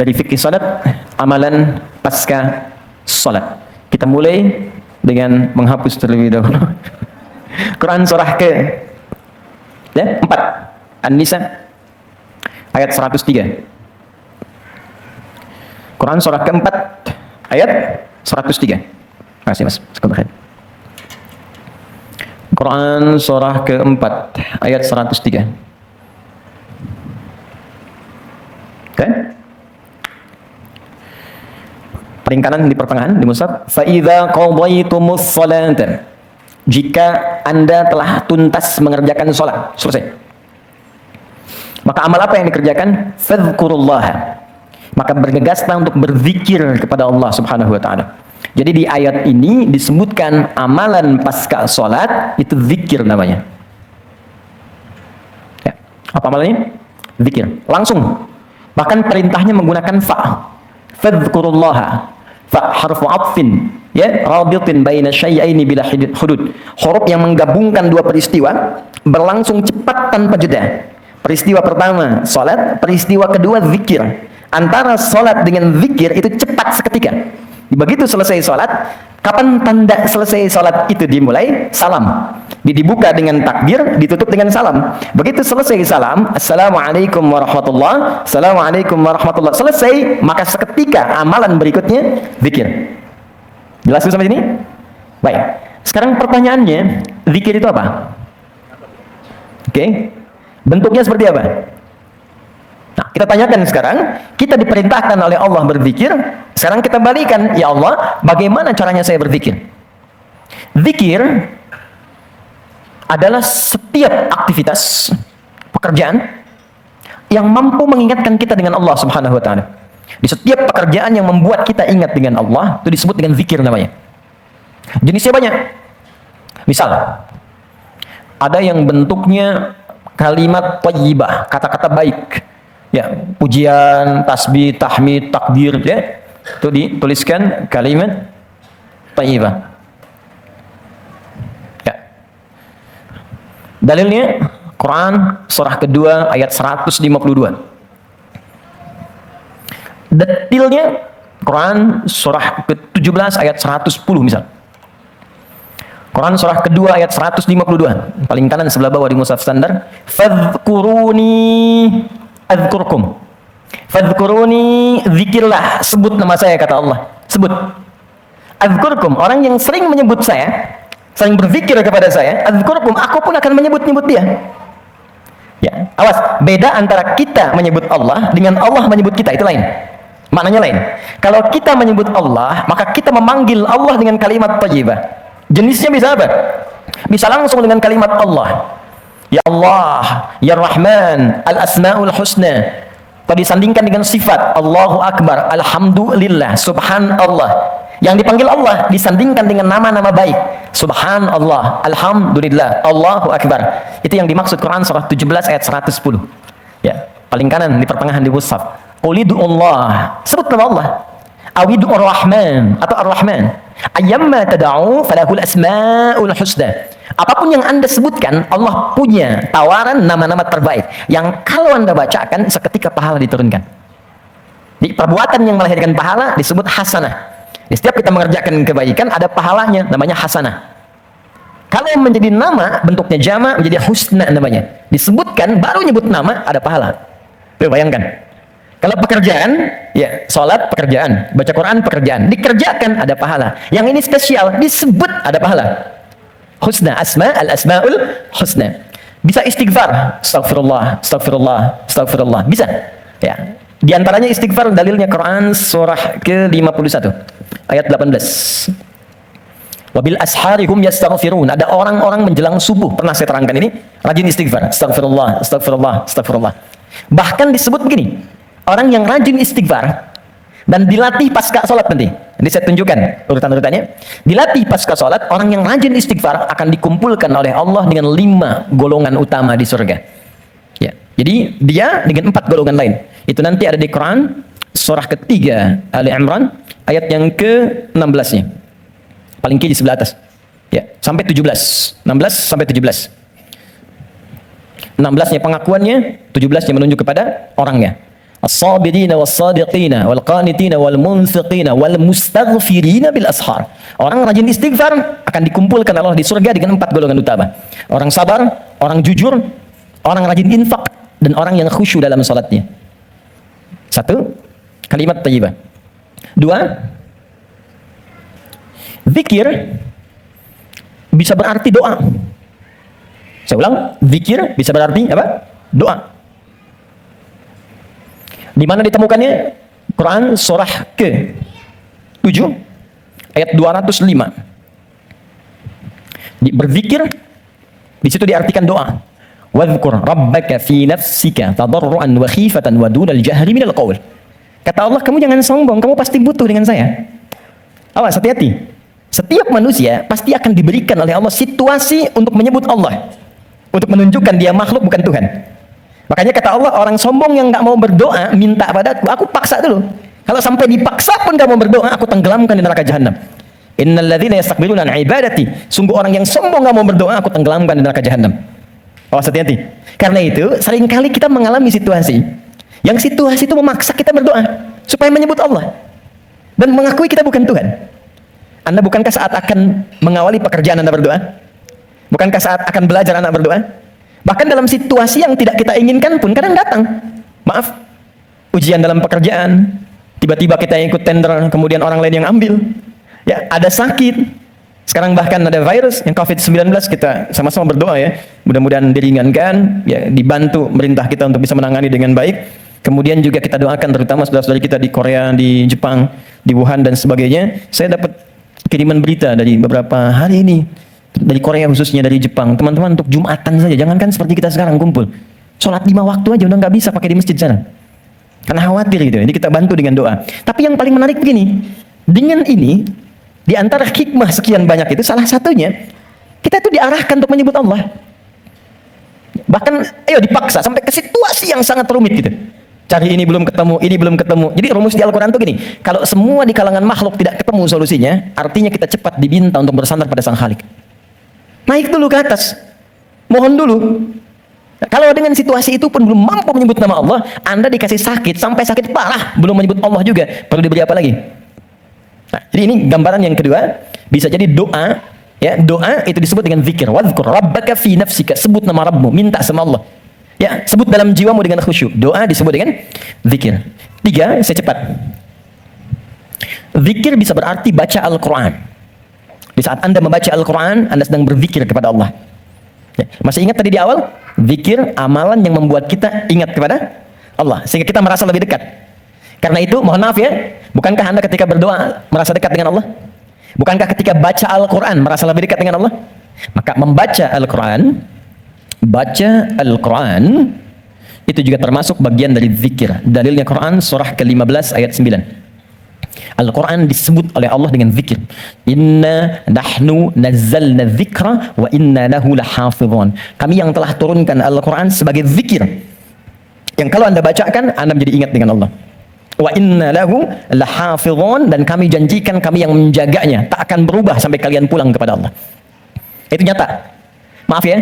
dari fikih salat, amalan pasca salat. Kita mulai dengan menghapus terlebih dahulu. Quran surah ke 4 An-Nisa ayat 103. Quran surah ke-4 ayat 103. Terima kasih Mas. Sebentar. Quran surah ke-4 ayat 103. Oke? Paling kanan di pertengahan di mushaf, fa idza qadaytumus shalata, jika Anda telah tuntas mengerjakan salat, selesai. Maka amal apa yang dikerjakan? Fadhkurullaha, maka bergegaslah untuk berzikir kepada Allah Subhanahu wa taala. Jadi di ayat ini disebutkan amalan pasca salat itu zikir namanya. Ya. Apa amalannya? Zikir. Langsung. Bahkan perintahnya menggunakan fa. Fadhkurullaha. Fa harfu atfin, ya, rabitin baina syai'aini bila hudud. Huruf yang menggabungkan dua peristiwa berlangsung cepat tanpa jeda. Peristiwa pertama salat, peristiwa kedua zikir. Antara salat dengan zikir itu cepat seketika. Begitu selesai salat, kapan tanda selesai salat itu dimulai? Salam. Dibuka dengan takbir, ditutup dengan salam. Begitu selesai salam, assalamualaikum warahmatullah, assalamualaikum warahmatullah, selesai, maka seketika amalan berikutnya zikir. Jelas sampai sini? Baik. Sekarang pertanyaannya, zikir itu apa? Oke. Bentuknya seperti apa? Nah, kita tanyakan sekarang, kita diperintahkan oleh Allah berzikir, sekarang kita balikan, ya Allah, bagaimana caranya saya berzikir? Zikir adalah setiap aktivitas, pekerjaan yang mampu mengingatkan kita dengan Allah Subhanahu wa taala. Di setiap pekerjaan yang membuat kita ingat dengan Allah, itu disebut dengan zikir namanya. Jenisnya banyak. Misal, ada yang bentuknya kalimat thayyibah, kata-kata baik. Ya, pujian, tasbih, tahmid, takbir, ya. Itu dituliskan kalimat thayyibah. Ya. Dalilnya Quran surah kedua ayat 152. Detailnya Quran surah ke-17 ayat 110 misal. Quran surah kedua ayat 152. Paling kanan sebelah bawah di mushaf standar. Fadhkuruni adzkurkum. Fadhkuruni, zikirlah, sebut nama saya, kata Allah. Sebut. Adzkurkum, orang yang sering menyebut saya, sering berzikir kepada saya, adzkurkum, aku pun akan menyebut-nyebut dia. Ya, awas, beda antara kita menyebut Allah dengan Allah menyebut kita, itu lain. Maknanya lain. Kalau kita menyebut Allah, maka kita memanggil Allah dengan kalimat thayyibah. Jenisnya bisa apa? Bisa langsung dengan kalimat Allah. Ya Allah, Ya Rahman, Al-Asma'ul Husna. Tadi disandingkan dengan sifat Allahu Akbar, Alhamdulillah, Subhanallah. Yang dipanggil Allah disandingkan dengan nama-nama baik. Subhanallah, Alhamdulillah, Allahu Akbar. Itu yang dimaksud Quran surah 17 ayat 110. Ya, paling kanan di pertengahan di mushaf. Qulidullah, sebut nama Allah. Awidur Rahman atau Ar-Rahman. Ayyamma tad'u falahul asma'ul husna. Apapun yang Anda sebutkan, Allah punya tawaran nama-nama terbaik yang kalau Anda bacakan seketika pahala diturunkan. Di perbuatan yang melahirkan pahala disebut hasanah. Di setiap kita mengerjakan kebaikan ada pahalanya, namanya hasanah. Kalau yang menjadi nama bentuknya jama' menjadi husna namanya. Disebutkan baru nyebut nama ada pahala. Tuh bayangkan. Kalau pekerjaan, ya sholat pekerjaan, baca Quran pekerjaan, dikerjakan ada pahala. Yang ini spesial, disebut ada pahala. Husna, al-asma'ul husna. Bisa istighfar, astagfirullah, astagfirullah, astagfirullah. Bisa. Ya. Di antaranya istighfar dalilnya Quran surah ke-51 ayat 18. Wabil asharihum yastaghfirun. Ada orang-orang menjelang subuh, pernah saya terangkan ini, rajin istighfar, astagfirullah, astagfirullah, astagfirullah. Bahkan disebut begini, orang yang rajin istighfar dan dilatih pasca sholat nanti. Nanti saya tunjukkan urutan-urutannya. Dilatih pasca sholat, orang yang rajin istighfar akan dikumpulkan oleh Allah dengan 5 golongan utama di surga. Ya. Jadi dia dengan 4 golongan lain. Itu nanti ada di Quran surah ketiga Ali Imran ayat yang ke-16-nya. Paling kiri sebelah atas. Ya, sampai 17. 16 sampai 17. 16-nya pengakuannya, 17-nya menunjuk kepada orangnya. As-sabirina was-sadiqina wal-qanitina wal-munfiqina wal-mustaghfirina bil ashar. Orang rajin istighfar akan dikumpulkan Allah di surga dengan 4 golongan utama. Orang sabar, orang jujur, orang rajin infak, dan orang yang khusyuk dalam salatnya. 1, kalimat thayyibah. 2, zikir bisa berarti doa. Saya ulang, zikir bisa berarti apa? Doa. Di mana ditemukannya? Quran surah ke-7 ayat 205. Berzikir di situ diartikan doa. Wadhkur rabbaka fi nafsika tadarruan wa khifatan wa dunal jahri minal qaul. Kata Allah, kamu jangan sombong, kamu pasti butuh dengan saya. Awas, hati-hati. Setiap manusia pasti akan diberikan oleh Allah situasi untuk menyebut Allah, untuk menunjukkan dia makhluk bukan Tuhan. Makanya kata Allah, orang sombong yang nggak mau berdoa minta padaku, aku paksa dulu. Kalau sampai dipaksa pun nggak mau berdoa, aku tenggelamkan di neraka jahanam. Innal ladzina yastakbiruna an ibadati, sungguh orang yang sombong nggak mau berdoa, aku tenggelamkan di neraka jahanam. Oh, hati-hati. Karena itu seringkali kita mengalami situasi yang situasi itu memaksa kita berdoa supaya menyebut Allah dan mengakui kita bukan Tuhan. Anda bukankah saat akan mengawali pekerjaan Anda berdoa? Bukankah saat akan belajar Anda berdoa? Bahkan dalam situasi yang tidak kita inginkan pun kadang datang. Maaf, ujian dalam pekerjaan, tiba-tiba kita ikut tender, kemudian orang lain yang ambil. Ya, ada sakit. Sekarang bahkan ada virus yang COVID-19, kita sama-sama berdoa ya. Mudah-mudahan diringankan, ya, dibantu pemerintah kita untuk bisa menangani dengan baik. Kemudian juga kita doakan terutama saudara-saudari kita di Korea, di Jepang, di Wuhan dan sebagainya. Saya dapat kiriman berita dari beberapa hari ini. Dari Korea khususnya, dari Jepang, teman-teman, untuk Jumatan saja, jangankan seperti kita sekarang kumpul, sholat 5 waktu aja udah nggak bisa pakai di masjid sana, karena khawatir gitu. Jadi kita bantu dengan doa. Tapi yang paling menarik begini, dengan ini, di antara hikmah sekian banyak itu, salah satunya kita itu diarahkan untuk menyebut Allah. Bahkan, ayo dipaksa sampai ke situasi yang sangat rumit gitu. Cari ini belum ketemu, ini belum ketemu. Jadi rumus di Al-Quran itu gini, kalau semua di kalangan makhluk tidak ketemu solusinya, artinya kita cepat diminta untuk bersandar pada Sang Khalik. Naik dulu ke atas, mohon dulu. Kalau dengan situasi itu pun belum mampu menyebut nama Allah, Anda dikasih sakit, sampai sakit parah, belum menyebut Allah juga, perlu diberi apa lagi? Nah, jadi ini gambaran yang kedua, bisa jadi doa, ya, doa itu disebut dengan zikir. Wadhkur rabbaka fi nafsika, sebut nama Rabbmu, minta sama Allah. Ya, sebut dalam jiwamu dengan khusyuk. Doa disebut dengan zikir. 3, saya cepat. Zikir bisa berarti baca Al-Quran. Di saat Anda membaca Al-Quran, Anda sedang berzikir kepada Allah. Ya, masih ingat tadi di awal? Zikir, amalan yang membuat kita ingat kepada Allah, sehingga kita merasa lebih dekat. Karena itu, mohon maaf ya, bukankah Anda ketika berdoa merasa dekat dengan Allah? Bukankah ketika baca Al-Quran merasa lebih dekat dengan Allah? Maka membaca Al-Quran, baca Al-Quran, itu juga termasuk bagian dari zikir. Dalilnya Quran surah ke-15 ayat 9. Al-Quran disebut oleh Allah dengan zikir. Inna nahnu nazzalna dzikra wa inna lahu lahafizun. Kami yang telah turunkan Al-Quran sebagai zikir, yang kalau Anda bacakan, Anda menjadi ingat dengan Allah. Wa inna lahu lahafizun, dan kami janjikan kami yang menjaganya, tak akan berubah sampai kalian pulang kepada Allah. Itu nyata. Maaf ya,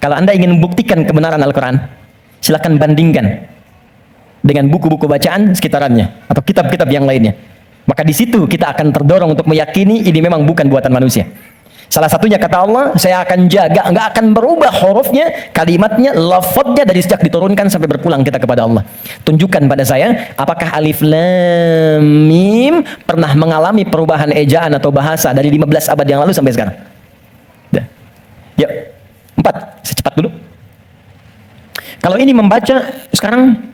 kalau Anda ingin membuktikan kebenaran Al-Quran, silakan bandingkan dengan buku-buku bacaan sekitarannya atau kitab-kitab yang lainnya. Maka di situ kita akan terdorong untuk meyakini ini memang bukan buatan manusia. Salah satunya kata Allah, saya akan jaga, nggak akan berubah hurufnya, kalimatnya, lafadznya dari sejak diturunkan sampai berpulang kita kepada Allah. Tunjukkan pada saya, apakah alif lam mim pernah mengalami perubahan ejaan atau bahasa dari 15 abad yang lalu sampai sekarang? Yuk, 4, saya cepat dulu. Kalau ini membaca, sekarang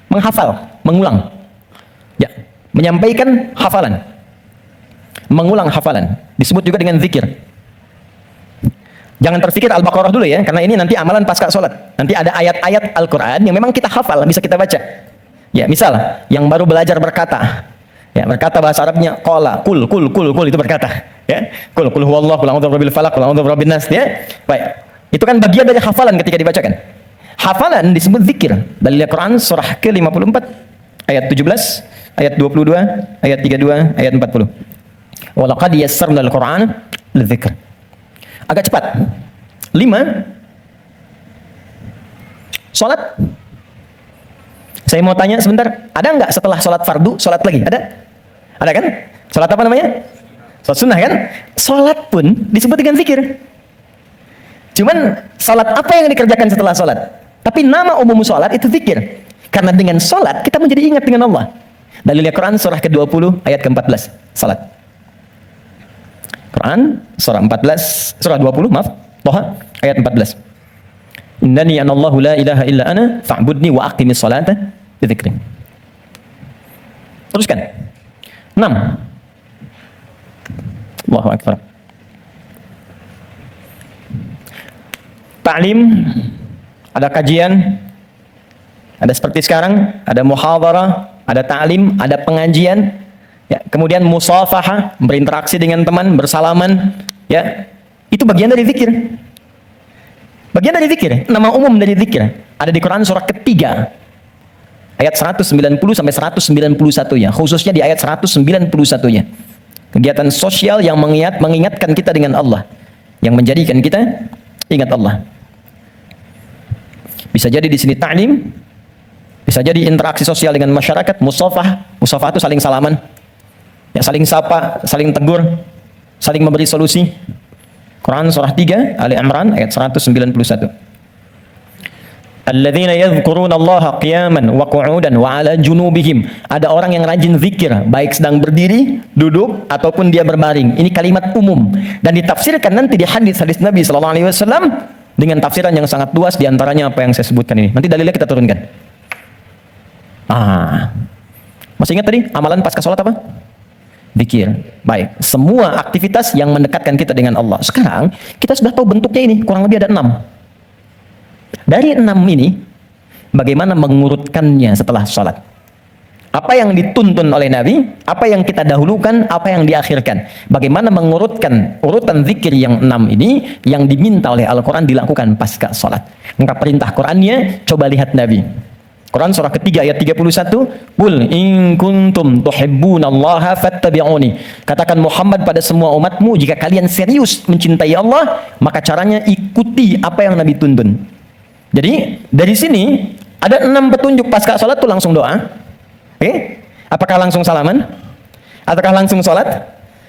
menghafal, mengulang, ya, menyampaikan hafalan, mengulang hafalan, disebut juga dengan zikir. Jangan terfikir Al-Baqarah dulu ya, karena ini nanti amalan pasca sholat. Nanti ada ayat-ayat Al-Quran yang memang kita hafal, bisa kita baca. Ya, misal yang baru belajar berkata, ya, berkata bahasa Arabnya qala, kul itu berkata, ya, kul huwallahu, kul a'udzu birabbil falaq, kul a'udzu birabbin nas, ya. Baik, itu kan bagian dari hafalan ketika dibacakan. Hafalan disebut zikir. Dalil Quran surah ke-54 ayat 17, ayat 22, ayat 32, ayat 40. Wa laqad yassarna al-Qur'an lidzikr. Agak cepat. 5. Salat Saya mau tanya sebentar, ada nggak setelah sholat fardu, sholat lagi? Ada? Ada kan? Sholat apa namanya? Sholat sunnah kan? Sholat pun disebut dengan zikir. Cuman sholat apa yang dikerjakan setelah sholat? Tapi nama umum sholat itu zikir. Karena dengan sholat kita menjadi ingat dengan Allah. Dalilnya Quran surah ke-20 ayat ke-14. Sholat. Quran surah 14, surah 20 maaf, Toha ayat 14. Innani anallahu la ilaha illa ana fa'budni wa aqimis salata bi dzikri. Teruskan. 6. Allahu akbar. Ta'lim, ada kajian, ada seperti sekarang, ada muhadharah, ada ta'lim, ada pengajian, ya, kemudian musafahah, berinteraksi dengan teman, bersalaman, ya, itu bagian dari zikir. Bagian dari zikir, nama umum dari zikir ada di Quran surah ketiga ayat 190 sampai 191-nya, khususnya di ayat 191-nya. Kegiatan sosial yang mengingatkan kita dengan Allah, yang menjadikan kita ingat Allah. Bisa jadi di sini ta'lim, bisa jadi interaksi sosial dengan masyarakat, musafah itu saling salaman, ya, saling sapa, saling tegur, saling memberi solusi. Quran surah 3 Ali Imran ayat 191. Alladzina yadhkuruna Allaha qiyaman wa qu'udan wa 'ala junubihim. Ada orang yang rajin zikir baik sedang berdiri, duduk ataupun dia berbaring. Ini kalimat umum dan ditafsirkan nanti di hadis-hadis Nabi sallallahu alaihi wasallam dengan tafsiran yang sangat luas, di antaranya apa yang saya sebutkan ini. Nanti dalilnya kita turunkan. Masih ingat tadi amalan pasca salat apa? Zikir. Baik, semua aktivitas yang mendekatkan kita dengan Allah. Sekarang kita sudah tahu bentuknya ini, kurang lebih ada 6. Dari 6 ini, bagaimana mengurutkannya setelah sholat? Apa yang dituntun oleh Nabi, apa yang kita dahulukan, apa yang diakhirkan. Bagaimana mengurutkan urutan zikir yang 6 ini, yang diminta oleh Al-Quran dilakukan pasca sholat. Maka perintah Qurannya, coba lihat Nabi. Quran surah ketiga ayat 31, "Qul in kuntum tuhibbunallaha fattabi'uni." Katakan Muhammad pada semua umatmu, jika kalian serius mencintai Allah, maka caranya ikuti apa yang Nabi tuntun. Jadi, dari sini ada 6 petunjuk pasca salat tuh langsung doa. Oke? Apakah langsung salaman? Ataukah langsung salat?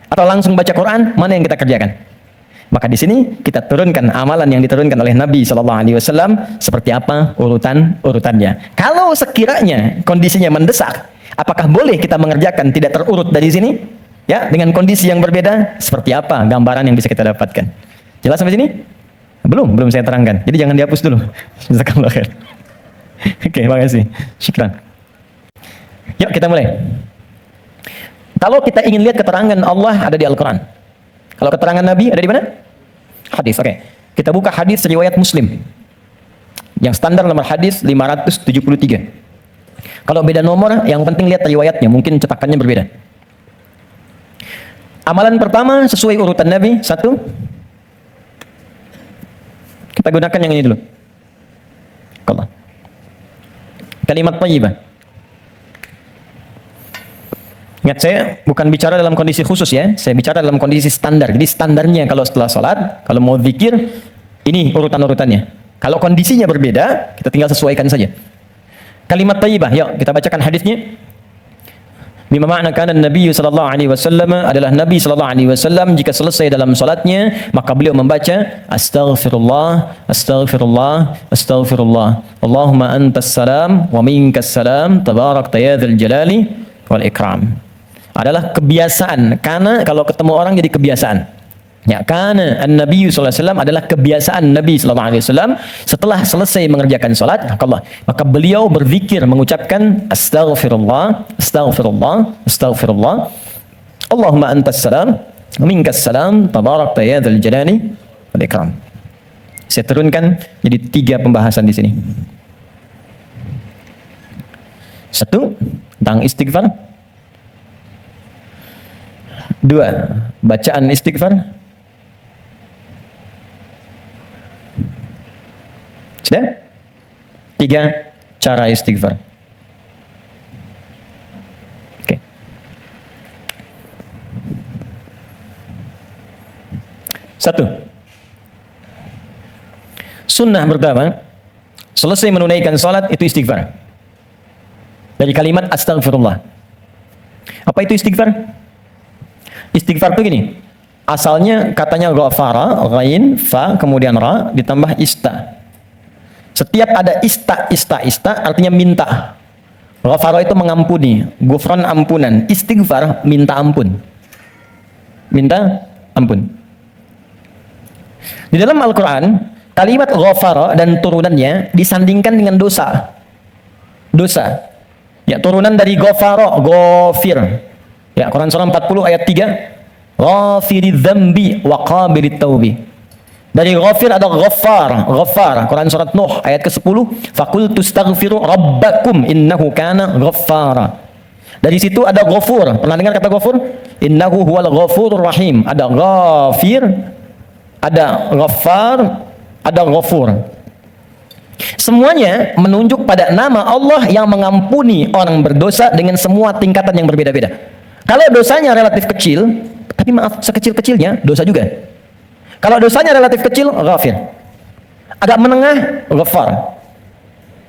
Atau langsung baca Quran? Mana yang kita kerjakan? Maka di sini kita turunkan amalan yang diturunkan oleh Nabi Shallallahu Alaihi Wasallam seperti apa urutannya. Kalau sekiranya kondisinya mendesak, apakah boleh kita mengerjakan tidak terurut dari sini? Ya, dengan kondisi yang berbeda, seperti apa gambaran yang bisa kita dapatkan? Jelas sampai sini? Belum saya terangkan. Jadi jangan dihapus dulu. Jazakallahu khair. Oke, makasih. Syukran. Yuk kita mulai. Kalau kita ingin lihat keterangan Allah ada di Al-Quran. Kalau keterangan Nabi ada di mana? Hadis. Oke. Kita buka hadis riwayat Muslim. Yang standar nomor hadis 573. Kalau beda nomor, yang penting lihat riwayatnya, mungkin cetakannya berbeda. Amalan pertama sesuai urutan Nabi, 1. Kita gunakan yang ini dulu. Allah. Kalimat thayyibah. Ingat, saya bukan bicara dalam kondisi khusus ya, saya bicara dalam kondisi standar. Jadi standarnya kalau setelah sholat, kalau mau zikir, ini urutan-urutannya. Kalau kondisinya berbeda, kita tinggal sesuaikan saja. Kalimat thayyibah, yuk kita bacakan hadisnya. Bima ma'na kana Nabi sallallahu alaihi wasallam, adalah Nabi sallallahu alaihi wasallam jika selesai dalam salatnya, maka beliau membaca astaghfirullah, astaghfirullah, astaghfirullah. Allahumma antas salam wa minkas salam, tabarakta ya dzal jalali wal ikram. Adalah kebiasaan, karena kalau ketemu orang jadi kebiasaan. Ya, karena Nabi sallallahu alaihi wasallam adalah kebiasaan Nabi sallallahu alaihi wasallam setelah selesai mengerjakan salat, maka beliau berzikir mengucapkan astaghfirullah, astaghfirullah, astaghfirullah. Allahumma antas salam, minkas salam, tabarakta ya dzal jalali wal ikram. Saya turunkan jadi 3 pembahasan di sini. 1 tentang istighfar. 2, bacaan istighfar. Sudah? 3, cara istighfar. Oke. Satu, sunnah pertama, selesai menunaikan salat itu istighfar. dari kalimat astaghfirullah. Apa itu istighfar? Istighfar itu gini, asalnya katanya ghafara, ghain, fa, kemudian ra, ditambah ista. Setiap ada ista artinya minta. Ghafara itu mengampuni, ghufran ampunan, istighfar minta ampun. Minta ampun. Di dalam Al-Quran, kalimat ghafara dan turunannya disandingkan dengan dosa. Dosa. Ya, turunan dari ghafara, ghafir. Ya, Quran surah 40 ayat 3. Ghafiridz dzambi wa qabilit taubi. Dari ghafir ada ghaffar, ghaffar. Quran surat Nuh ayat ke-10. Faqultu astaghfiru rabbakum innahu kana ghaffara. Dari situ ada ghafur. Pernah dengar kata ghafur? Innahu huwal ghafurur rahim. Ada ghafir, ada ghaffar, ada ghafur. Semuanya menunjuk pada nama Allah yang mengampuni orang berdosa dengan semua tingkatan yang berbeda-beda. Kalau dosanya relatif kecil, tapi maaf, sekecil-kecilnya dosa juga. Kalau dosanya relatif kecil, ghafir. Agak menengah, ghaffar.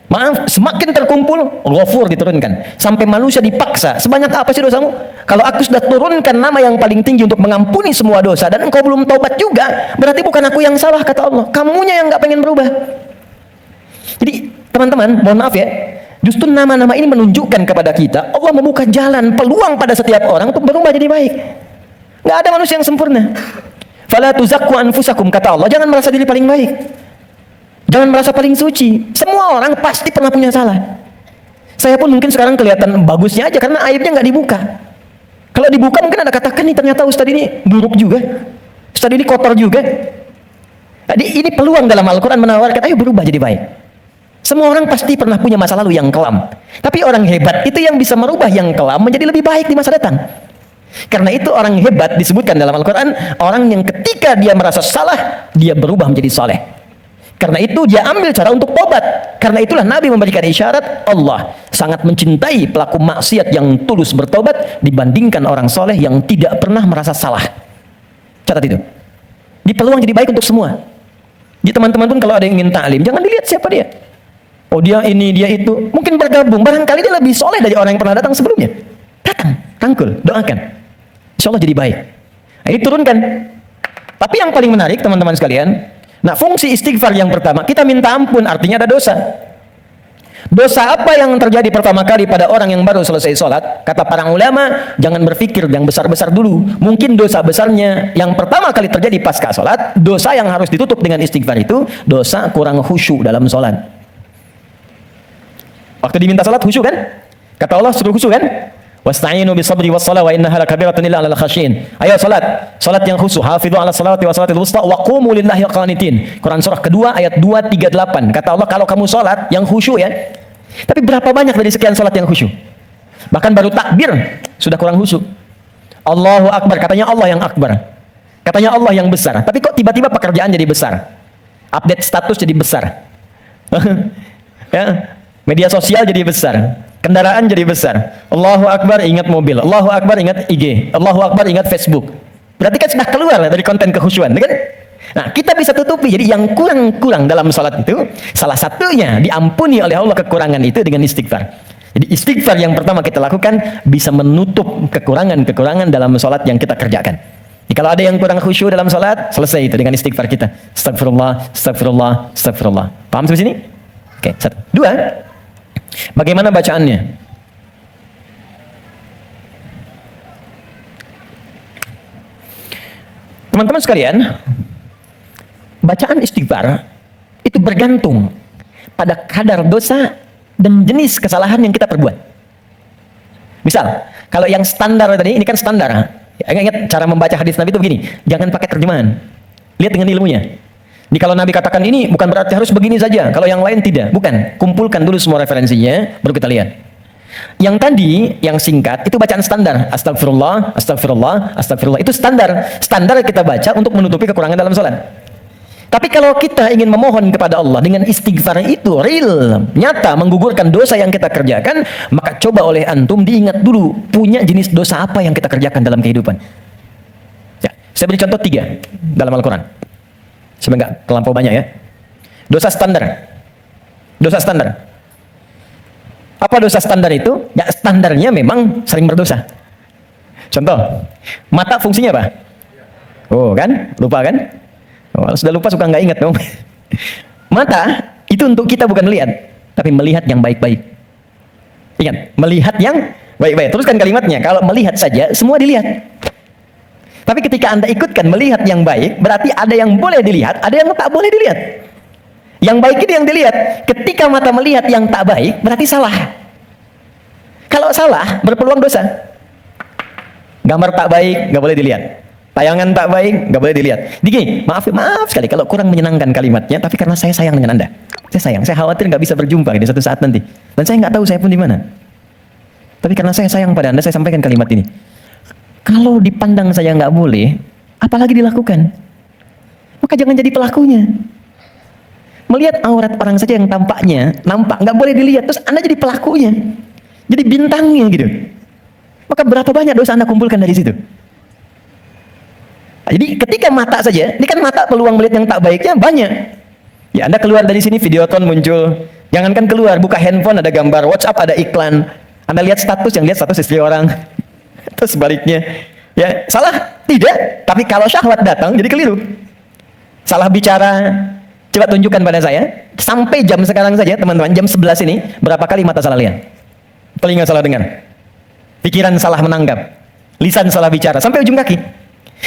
Maaf, semakin terkumpul, ghafur diturunkan. Sampai manusia dipaksa, sebanyak apa sih dosamu? Kalau aku sudah turunkan nama yang paling tinggi untuk mengampuni semua dosa, dan engkau belum taubat juga, berarti bukan aku yang salah, kata Allah. Kamunya yang nggak pengen berubah. Jadi, teman-teman, mohon maaf ya, justru nama-nama ini menunjukkan kepada kita, Allah membuka jalan, peluang pada setiap orang untuk berubah jadi baik. Nggak ada manusia yang sempurna. Fala tuzakku anfusakum, kata Allah, jangan merasa diri paling baik. Jangan merasa paling suci. Semua orang pasti pernah punya salah. Saya pun mungkin sekarang kelihatan bagusnya aja karena aibnya nggak dibuka. Kalau dibuka mungkin ada katakan nih, ternyata Ustadz ini buruk juga. Ustadz ini kotor juga. Jadi ini peluang dalam Al-Quran menawarkan, ayo berubah jadi baik. Semua orang pasti pernah punya masa lalu yang kelam. Tapi orang hebat itu yang bisa merubah yang kelam menjadi lebih baik di masa datang. Karena itu orang hebat disebutkan dalam Al-Quran, orang yang ketika dia merasa salah, dia berubah menjadi soleh. Karena itu dia ambil cara untuk tobat. Karena itulah Nabi memberikan isyarat, Allah sangat mencintai pelaku maksiat yang tulus bertobat dibandingkan orang soleh yang tidak pernah merasa salah. Catat itu. Di peluang jadi baik untuk semua. Di teman-teman pun kalau ada yang ingin ta'lim, jangan dilihat siapa dia. Oh dia ini, dia itu. Mungkin bergabung. Barangkali dia lebih soleh dari orang yang pernah datang sebelumnya. Datang, rangkul, doakan. Insya Allah jadi baik. Nah, ini turunkan. Tapi yang paling menarik teman-teman sekalian, nah, fungsi istighfar yang pertama, kita minta ampun, artinya ada dosa. Dosa apa yang terjadi pertama kali pada orang yang baru selesai sholat? Kata para ulama, jangan berpikir yang besar-besar dulu. Mungkin dosa besarnya yang pertama kali terjadi pasca sholat, dosa yang harus ditutup dengan istighfar itu, dosa kurang khusyuk dalam sholat. Waktu diminta sholat khusyuk kan? Kata Allah suruh khusyuk kan? Wasta'inu bisabri wassalah wa innaha lakabiratun illa 'alal khasyin. Ayo salat, salat yang khusyuk. Hafidhu 'ala salawati wa salatil wusta wa qumu lillahi qanitin. Quran surah kedua ayat 238. Kata Allah kalau kamu salat yang khusyuk ya. Tapi berapa banyak dari sekian salat yang khusyuk? Bahkan baru takbir sudah kurang khusyuk. Allahu akbar, katanya Allah yang akbar. Katanya Allah yang besar. Tapi kok tiba-tiba pekerjaan jadi besar? Update status jadi besar. Ya, media sosial jadi besar. Kendaraan jadi besar. Allahu Akbar ingat mobil. Allahu Akbar ingat IG. Allahu Akbar ingat Facebook. Berarti kan sudah keluar dari konten kekhusyuan, kan? Nah, kita bisa tutupi. Jadi yang kurang-kurang dalam salat itu, salah satunya diampuni oleh Allah kekurangan itu dengan istighfar. Jadi istighfar yang pertama kita lakukan bisa menutup kekurangan-kekurangan dalam salat yang kita kerjakan. Jadi kalau ada yang kurang khusyuk dalam salat, selesai itu dengan istighfar kita. Astagfirullah, astagfirullah, astagfirullah. Paham sampai sini? Oke, satu. Dua, bagaimana bacaannya? Teman-teman sekalian, bacaan istighfar itu bergantung pada kadar dosa dan jenis kesalahan yang kita perbuat. Misal, kalau yang standar tadi, ini kan standar. Ingat cara membaca hadis Nabi itu begini, jangan pakai terjemahan. Lihat dengan ilmunya. Jadi kalau Nabi katakan ini bukan berarti harus begini saja, kalau yang lain tidak, bukan. Kumpulkan dulu semua referensinya, baru kita lihat. Yang tadi, yang singkat, itu bacaan standar. Astagfirullah, astagfirullah, astagfirullah. Itu standar. Standar kita baca untuk menutupi kekurangan dalam sholat. Tapi kalau kita ingin memohon kepada Allah dengan istighfar itu real, nyata, menggugurkan dosa yang kita kerjakan, maka coba oleh antum diingat dulu, punya jenis dosa apa yang kita kerjakan dalam kehidupan. Ya, saya beri contoh 3 dalam Al-Quran. Sebenarnya nggak terlampau banyak ya. Dosa standar. Dosa standar. Apa dosa standar itu? Ya standarnya memang sering berdosa. Contoh, mata fungsinya apa? Oh kan? Lupa kan? Oh, sudah lupa suka nggak ingat dong. Mata itu untuk kita bukan melihat, tapi melihat yang baik-baik. Ingat, melihat yang baik-baik. Teruskan kalimatnya. Kalau melihat saja, semua dilihat. Tapi ketika Anda ikutkan melihat yang baik, berarti ada yang boleh dilihat, ada yang tak boleh dilihat. Yang baik itu yang dilihat. Ketika mata melihat yang tak baik, berarti salah. Kalau salah, berpeluang dosa. Gambar tak baik, nggak boleh dilihat. Tayangan tak baik, nggak boleh dilihat. Digi, maaf sekali kalau kurang menyenangkan kalimatnya, tapi karena saya sayang dengan Anda. Saya sayang, saya khawatir nggak bisa berjumpa di suatu saat nanti. Dan saya nggak tahu saya pun di mana. Tapi karena saya sayang pada Anda, saya sampaikan kalimat ini. Kalau dipandang saya nggak boleh, apalagi dilakukan. Maka jangan jadi pelakunya. Melihat aurat orang saja yang tampaknya nampak nggak boleh dilihat, terus Anda jadi pelakunya, jadi bintangnya gitu. Maka berapa banyak dosa Anda kumpulkan dari situ? Jadi ketika mata saja, ini kan mata peluang melihat yang tak baiknya banyak. Ya Anda keluar dari sini, Videoton muncul. Jangankan keluar, buka handphone ada gambar, WhatsApp ada iklan. Anda lihat status, yang lihat status istri orang. Terus sebaliknya, ya salah? Tidak. Tapi kalau syahwat datang, jadi keliru. Salah bicara. Coba tunjukkan pada saya, sampai jam sekarang saja teman-teman, jam 11 ini, berapa kali mata salah lihat? Telinga salah dengar? Pikiran salah menanggap? Lisan salah bicara? Sampai ujung kaki?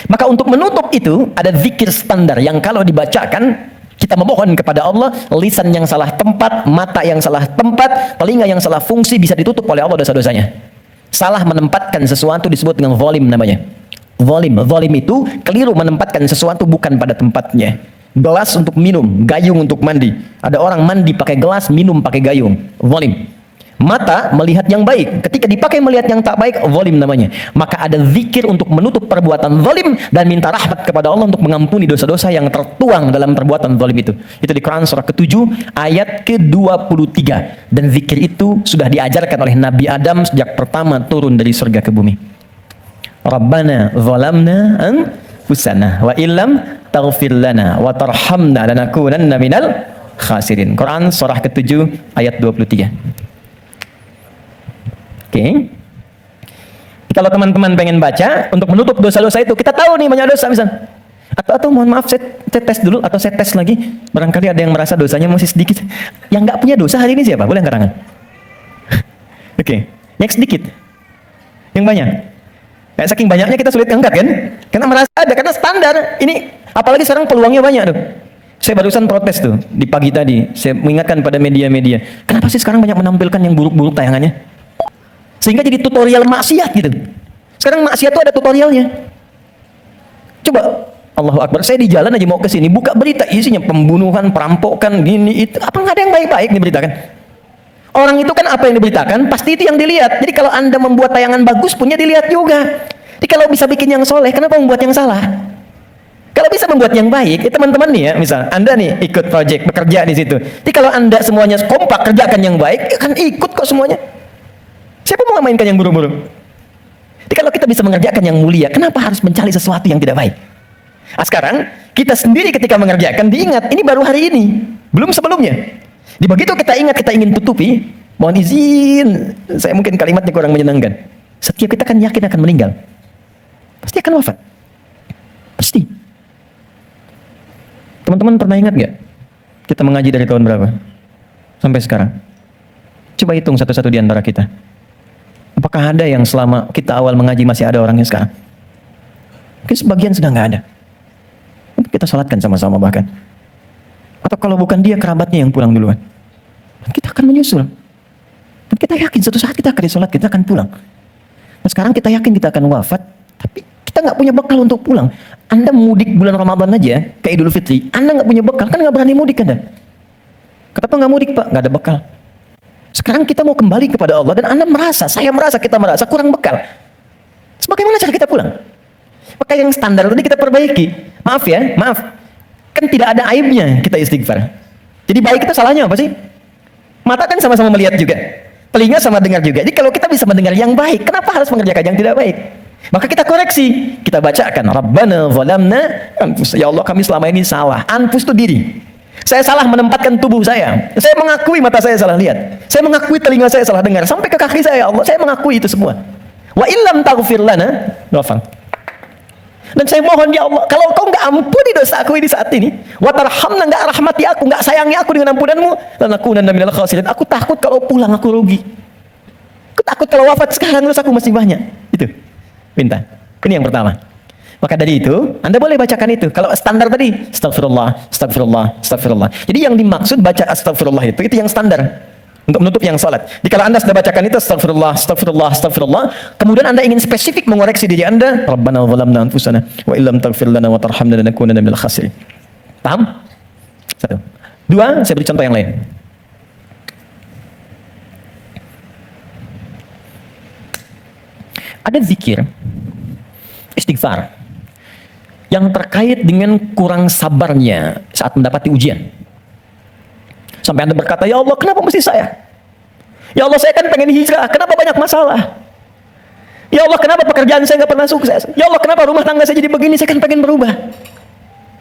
Maka untuk menutup itu, ada zikir standar yang kalau dibacakan, kita memohon kepada Allah, lisan yang salah tempat, mata yang salah tempat, telinga yang salah fungsi, bisa ditutup oleh Allah dosa-dosanya. Salah menempatkan sesuatu disebut dengan zalim namanya. Zalim itu keliru menempatkan sesuatu bukan pada tempatnya. Gelas untuk minum, gayung untuk mandi. Ada orang mandi pakai gelas, minum pakai gayung. Zalim. Mata melihat yang baik. Ketika dipakai melihat yang tak baik, zalim namanya. Maka ada zikir untuk menutup perbuatan zalim dan minta rahmat kepada Allah untuk mengampuni dosa-dosa yang tertuang dalam perbuatan zalim itu. Itu di Quran surah ke-7 ayat ke-23. Dan zikir itu sudah diajarkan oleh Nabi Adam sejak pertama turun dari surga ke bumi. Rabbana zalamna anfusana wa illam taghfir lana wa tarhamna lanakunanna minal khasirin. Quran surah ke-7 ayat 23. Oke. Kalau teman-teman pengen baca untuk menutup dosa-dosa itu, kita tahu nih banyak dosa misal. Atau mohon maaf, saya tes dulu atau saya tes lagi. Barangkali ada yang merasa dosanya masih sedikit. Yang nggak punya dosa hari ini siapa? Boleh angkat tangan? Oke. Yang sedikit. Yang banyak. Kayak saking banyaknya kita sulit angkat kan? Karena merasa ada, karena standar. Ini apalagi sekarang peluangnya banyak tuh. Saya barusan protes tuh di pagi tadi. Saya mengingatkan pada media-media. Kenapa sih sekarang banyak menampilkan yang buruk-buruk tayangannya? Sehingga jadi tutorial maksiat gitu. Sekarang maksiat tuh ada tutorialnya. Coba, Allahu Akbar, saya di jalan aja mau ke sini, buka berita isinya pembunuhan, perampokan, gini itu. Apa nggak ada yang baik-baik diberitakan? Orang itu kan apa yang diberitakan, pasti itu yang dilihat. Jadi kalau Anda membuat tayangan bagus, punya dilihat juga. Jadi kalau bisa bikin yang soleh, kenapa membuat yang salah? Kalau bisa membuat yang baik, teman-teman nih ya, misal Anda nih ikut project, bekerja di situ. Jadi kalau Anda semuanya kompak kerjakan yang baik, ya kan ikut kok semuanya. Siapa mau mainkan yang buruk-buruk? Jadi kalau kita bisa mengerjakan yang mulia, kenapa harus mencari sesuatu yang tidak baik? Nah, sekarang kita sendiri ketika mengerjakan diingat, ini baru hari ini, belum sebelumnya. Di begitu kita ingat, kita ingin tutupi, mohon izin, saya mungkin kalimatnya kurang menyenangkan. Setiap kita kan yakin akan meninggal, pasti akan wafat, pasti. Teman-teman pernah ingat nggak? Kita mengaji dari tahun berapa sampai sekarang? Coba hitung satu-satu di antara kita. Apakah ada yang selama kita awal mengaji masih ada orangnya sekarang? Mungkin sebagian sudah nggak ada. Mungkin kita salatkan sama-sama bahkan. Atau kalau bukan dia, kerabatnya yang pulang duluan. Kita akan menyusul. Dan kita yakin suatu saat kita akan disolat, kita akan pulang. Nah, sekarang kita yakin kita akan wafat, tapi kita nggak punya bekal untuk pulang. Anda mudik bulan Ramadan aja, ke Idul Fitri, Anda nggak punya bekal, kan nggak berani mudik Anda. Kenapa nggak mudik Pak? Nggak ada bekal. Sekarang kita mau kembali kepada Allah dan Anda merasa, kita merasa kurang bekal. Bagaimana cara kita pulang? Maka yang standar tadi kita perbaiki. Maaf ya, maaf. Kan tidak ada aibnya kita istighfar. Jadi baik itu salahnya apa sih? Mata kan sama-sama melihat juga. Telinga sama dengar juga. Jadi kalau kita bisa mendengar yang baik, kenapa harus mengerjakan yang tidak baik? Maka kita koreksi. Kita bacakan. Rabbana zalamna anfusana. Ya Allah, kami selama ini salah. Anfus itu diri. Saya salah menempatkan tubuh saya. Saya mengakui mata saya salah lihat. Saya mengakui telinga saya salah dengar. Sampai ke kaki saya, Allah, saya mengakui itu semua. Wa illam taghfir lana, ghafar. Dan saya mohon ya Allah, kalau kau nggak ampuni dosa aku ini saat ini, wa tarhamna, nggak rahmati aku, nggak sayangi aku dengan ampunanmu, lanakunanna minal khasirin. Aku takut kalau pulang aku rugi. Aku takut kalau wafat sekarang terus aku masih banyak. Itu. Minta. Ini yang pertama. Maka dari itu, Anda boleh bacakan itu. Kalau standar tadi, astagfirullah, astagfirullah, astagfirullah. Jadi yang dimaksud baca astagfirullah itu yang standar. Untuk menutup yang salat. Jadi kalau Anda sudah bacakan itu, astagfirullah, astagfirullah, astagfirullah. Kemudian Anda ingin spesifik mengoreksi diri Anda. Rabbana zalamna anfusana, wa illam taghfir lana wa tarhamna lanakunanna minal khasirin. Paham? Satu. Dua, saya beri contoh yang lain. Ada zikir, istighfar, yang terkait dengan kurang sabarnya saat mendapati ujian. Sampai Anda berkata, ya Allah, kenapa mesti saya? Ya Allah, saya kan pengen hijrah, kenapa banyak masalah? Ya Allah, kenapa pekerjaan saya nggak pernah sukses? Ya Allah, kenapa rumah tangga saya jadi begini? Saya kan pengen berubah.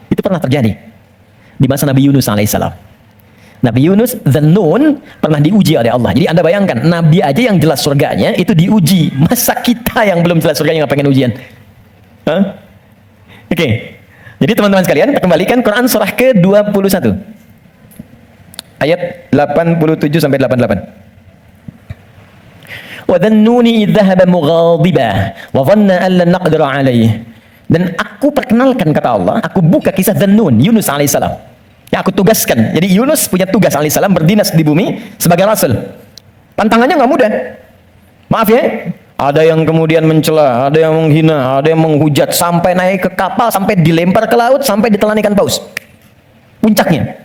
Itu pernah terjadi di masa Nabi Yunus alaihissalam. Nabi Yunus, Dzannun, pernah diuji oleh Allah. Jadi Anda bayangkan, Nabi aja yang jelas surganya, itu diuji. Masa kita yang belum jelas surganya nggak pengen ujian? Hah? Oke, jadi teman-teman sekalian, kita kembalikan Quran surah ke-21 ayat 87 sampai 88. Wa dhannuni idh dhahaba mughadiba wa dhanna an lan naqdira alaihi. Dan aku perkenalkan, kata Allah, aku buka kisah Dzannun, Yunus alaihissalam. Ya, aku tugaskan. Jadi Yunus punya tugas alaihissalam berdinas di bumi sebagai rasul. Tantangannya nggak mudah. Maaf ya. Ada yang kemudian mencela, ada yang menghina, ada yang menghujat, sampai naik ke kapal, sampai dilempar ke laut, sampai ditelan ikan paus. Puncaknya.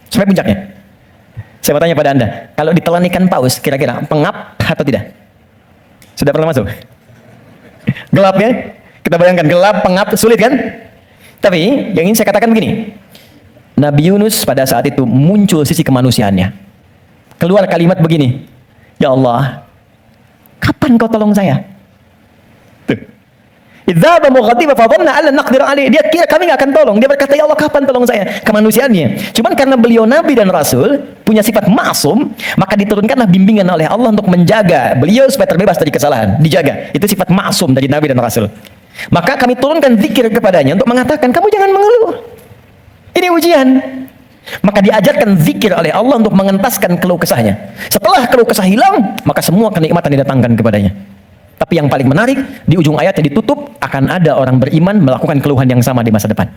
Sampai puncaknya. Saya mau tanya pada Anda, kalau ditelan ikan paus, kira-kira pengap atau tidak? Sudah pernah masuk? Gelap ya? Kita bayangkan, gelap, pengap, sulit kan? Tapi, yang ingin saya katakan begini. Nabi Yunus pada saat itu muncul sisi kemanusiaannya. Keluar kalimat begini, ya Allah, kapan kau tolong saya? Tuh. Idzaba mughadiba fa dhanna alla naqdir alaihi. Dia kira kami enggak akan tolong. Dia berkata, ya Allah, kapan tolong saya? Kemanusiaannya. Cuman karena beliau nabi dan rasul, punya sifat ma'sum, maka diturunkanlah bimbingan oleh Allah untuk menjaga beliau supaya terbebas dari kesalahan. Dijaga. Itu sifat ma'sum dari nabi dan rasul. Maka kami turunkan zikir kepadanya untuk mengatakan, kamu jangan mengeluh. Ini ujian. Maka diajarkan zikir oleh Allah untuk mengentaskan keluh kesahnya. Setelah keluh kesah hilang, maka semua kenikmatan didatangkan kepadanya. Tapi yang paling menarik, di ujung ayatnya ditutup, akan ada orang beriman melakukan keluhan yang sama di masa depan.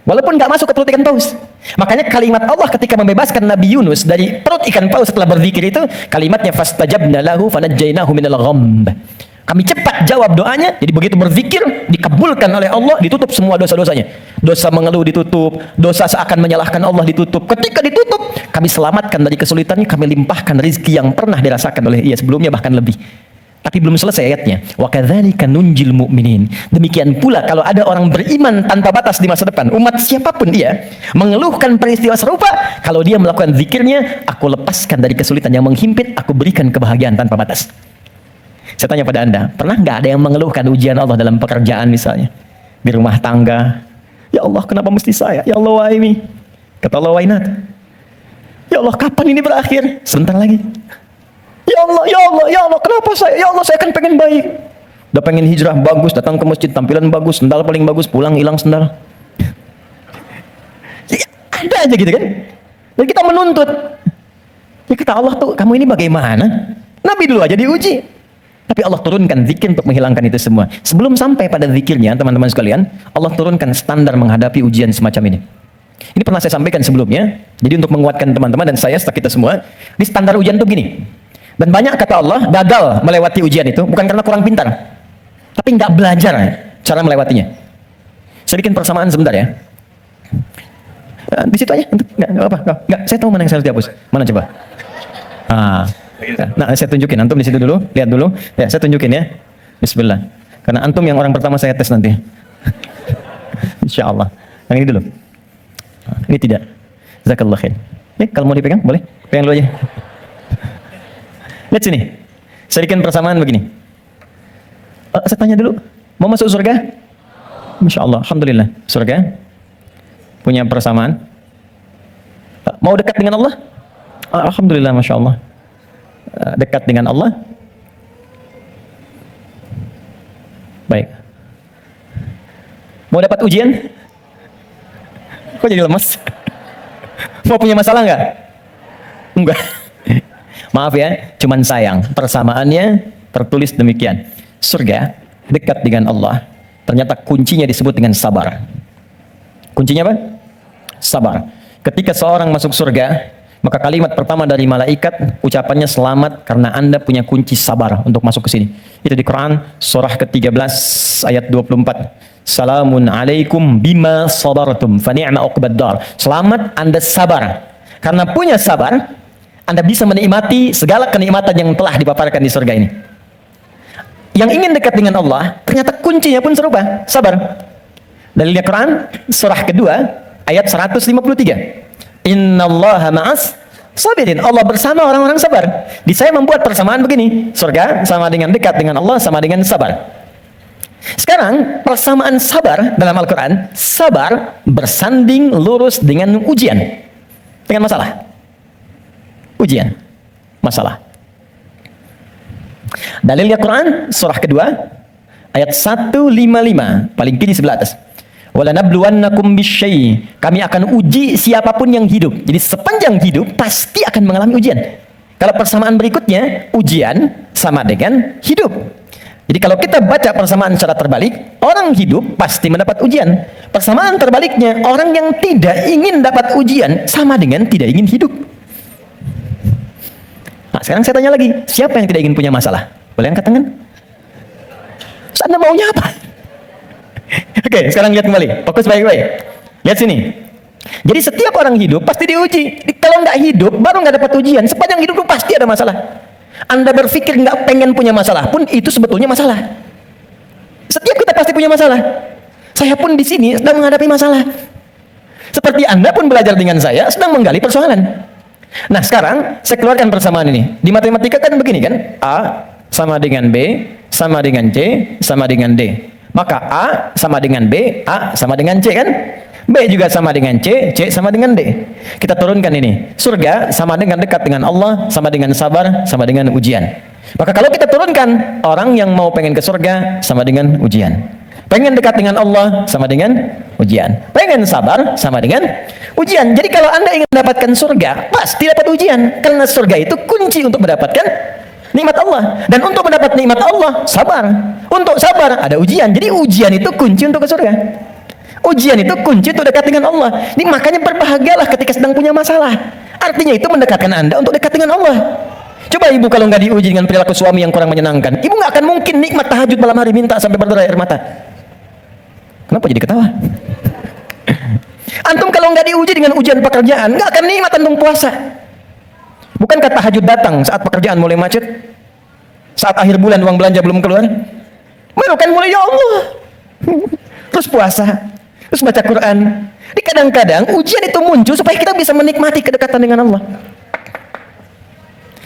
Walaupun nggak masuk ke perut ikan paus. Makanya kalimat Allah ketika membebaskan Nabi Yunus dari perut ikan paus setelah berzikir itu, kalimatnya fastajabna lahu fanajjainahu minal ghamb. Kami cepat jawab doanya, jadi begitu berzikir, dikabulkan oleh Allah, ditutup semua dosa-dosanya. Dosa mengeluh ditutup, dosa seakan menyalahkan Allah ditutup. Ketika ditutup, kami selamatkan dari kesulitannya, kami limpahkan rezeki yang pernah dirasakan oleh ia sebelumnya, bahkan lebih. Tapi belum selesai ayatnya. Wa kadzalika nunjil mu'minin. Demikian pula kalau ada orang beriman tanpa batas di masa depan, umat siapapun dia, mengeluhkan peristiwa serupa, kalau dia melakukan zikirnya, aku lepaskan dari kesulitan yang menghimpit, aku berikan kebahagiaan tanpa batas. Saya tanya pada Anda, pernah nggak ada yang mengeluhkan ujian Allah dalam pekerjaan misalnya? Di rumah tangga. Ya Allah, kenapa mesti saya? Ya Allah, why me? Kata Allah, why not? Ya Allah, kapan ini berakhir? Sebentar lagi. Ya Allah, ya Allah, ya Allah, kenapa saya? Ya Allah, saya kan pengen baik. Udah pengen hijrah, bagus, datang ke masjid, tampilan bagus, sendal paling bagus, pulang hilang sendal. Ya, ada aja gitu kan? Dan kita menuntut. Ya kata Allah tuh, kamu ini bagaimana? Nabi dulu aja diuji. Tapi Allah turunkan zikir untuk menghilangkan itu semua. Sebelum sampai pada zikirnya, teman-teman sekalian, Allah turunkan standar menghadapi ujian semacam ini. Ini pernah saya sampaikan sebelumnya. Jadi untuk menguatkan teman-teman dan saya, serta kita semua, di standar ujian itu gini. Dan banyak kata Allah gagal melewati ujian itu bukan karena kurang pintar, tapi nggak belajar cara melewatinya. Saya bikin persamaan sebentar ya. Di situ aja, nggak apa, nggak. Saya tahu mana yang saya harus dihapus. Mana coba? Nah, saya tunjukin. Antum di situ dulu, lihat dulu. Ya, saya tunjukin ya. Bismillah. Karena antum yang orang pertama saya tes nanti. Insya Allah. Yang ini dulu. Ini tidak. Jazakallah khair. Kalau mau dipegang, boleh? Pegang dulu aja. Lihat sini. Saya bikin persamaan begini. Saya tanya dulu. Mau masuk surga? Masya Allah. Alhamdulillah. Surga punya persamaan. Mau dekat dengan Allah? Alhamdulillah, Masya Allah. Dekat dengan Allah. Baik. Mau dapat ujian? Kok jadi lemas? Mau punya masalah nggak? Enggak. Maaf ya, cuman sayang. Persamaannya tertulis demikian. Surga dekat dengan Allah. Ternyata kuncinya disebut dengan sabar. Kuncinya apa? Sabar. Ketika seorang masuk surga, maka kalimat pertama dari malaikat ucapannya selamat karena Anda punya kunci sabar untuk masuk ke sini. Itu di Quran surah ke-13 ayat 24. Salamun alaikum bima sabartum fa ni'ma uqbad dar. Selamat Anda sabar. Karena punya sabar, Anda bisa menikmati segala kenikmatan yang telah dipaparkan di surga ini. Yang ingin dekat dengan Allah, ternyata kuncinya pun serupa, sabar. Dalilnya Quran surah kedua ayat 153. Innallaha ma'as sabirin. Allah bersama orang-orang sabar. Di saya membuat persamaan begini. Surga sama dengan dekat dengan Allah sama dengan sabar. Sekarang persamaan sabar dalam Al-Quran, sabar bersanding lurus dengan ujian, dengan masalah. Ujian, masalah. Dalilnya Quran surah kedua ayat 155 paling kiri sebelah atas. Walanabluwannakum bisyai. Kami akan uji siapapun yang hidup. Jadi sepanjang hidup pasti akan mengalami ujian. Kalau persamaan berikutnya, ujian sama dengan hidup. Jadi kalau kita baca persamaan secara terbalik, orang hidup pasti mendapat ujian. Persamaan terbaliknya, orang yang tidak ingin dapat ujian sama dengan tidak ingin hidup. Nah, sekarang saya tanya lagi, siapa yang tidak ingin punya masalah? Boleh angkat tangan? Terus Anda maunya apa? Oke, sekarang lihat kembali. Fokus baik-baik. Lihat sini. Jadi setiap orang hidup pasti diuji. Kalau nggak hidup, baru nggak dapat ujian. Sepanjang hidup pasti ada masalah. Anda berpikir nggak pengen punya masalah pun itu sebetulnya masalah. Setiap kita pasti punya masalah. Saya pun di sini sedang menghadapi masalah. Seperti Anda pun belajar dengan saya sedang menggali persoalan. Nah sekarang saya keluarkan persamaan ini. Di matematika kan begini kan? A sama dengan B sama dengan C sama dengan D. Maka A sama dengan B, A sama dengan C kan? B juga sama dengan C, C sama dengan D. Kita turunkan ini. Surga sama dengan dekat dengan Allah, sama dengan sabar, sama dengan ujian. Maka kalau kita turunkan, orang yang mau pengen ke surga sama dengan ujian. Pengen dekat dengan Allah sama dengan ujian. Pengen sabar sama dengan ujian. Jadi kalau Anda ingin mendapatkan surga, pasti dapat ujian. Karena surga itu kunci untuk mendapatkan nikmat Allah. Dan untuk mendapat nikmat Allah, sabar. Untuk sabar, ada ujian. Jadi ujian itu kunci untuk ke surga. Ujian itu kunci untuk dekat dengan Allah. Ini makanya berbahagialah ketika sedang punya masalah. Artinya itu mendekatkan Anda untuk dekat dengan Allah. Coba ibu kalau nggak diuji dengan perilaku suami yang kurang menyenangkan, ibu nggak akan mungkin nikmat tahajud malam hari minta sampai berderai air mata. Kenapa jadi ketawa? Antum kalau nggak diuji dengan ujian pekerjaan, nggak akan nikmat antum puasa. Bukankah tahajud datang saat pekerjaan mulai macet? Saat akhir bulan uang belanja belum keluar? Baru kan mulai ya Allah. Terus puasa. Terus baca Quran. Di kadang-kadang ujian itu muncul supaya kita bisa menikmati kedekatan dengan Allah.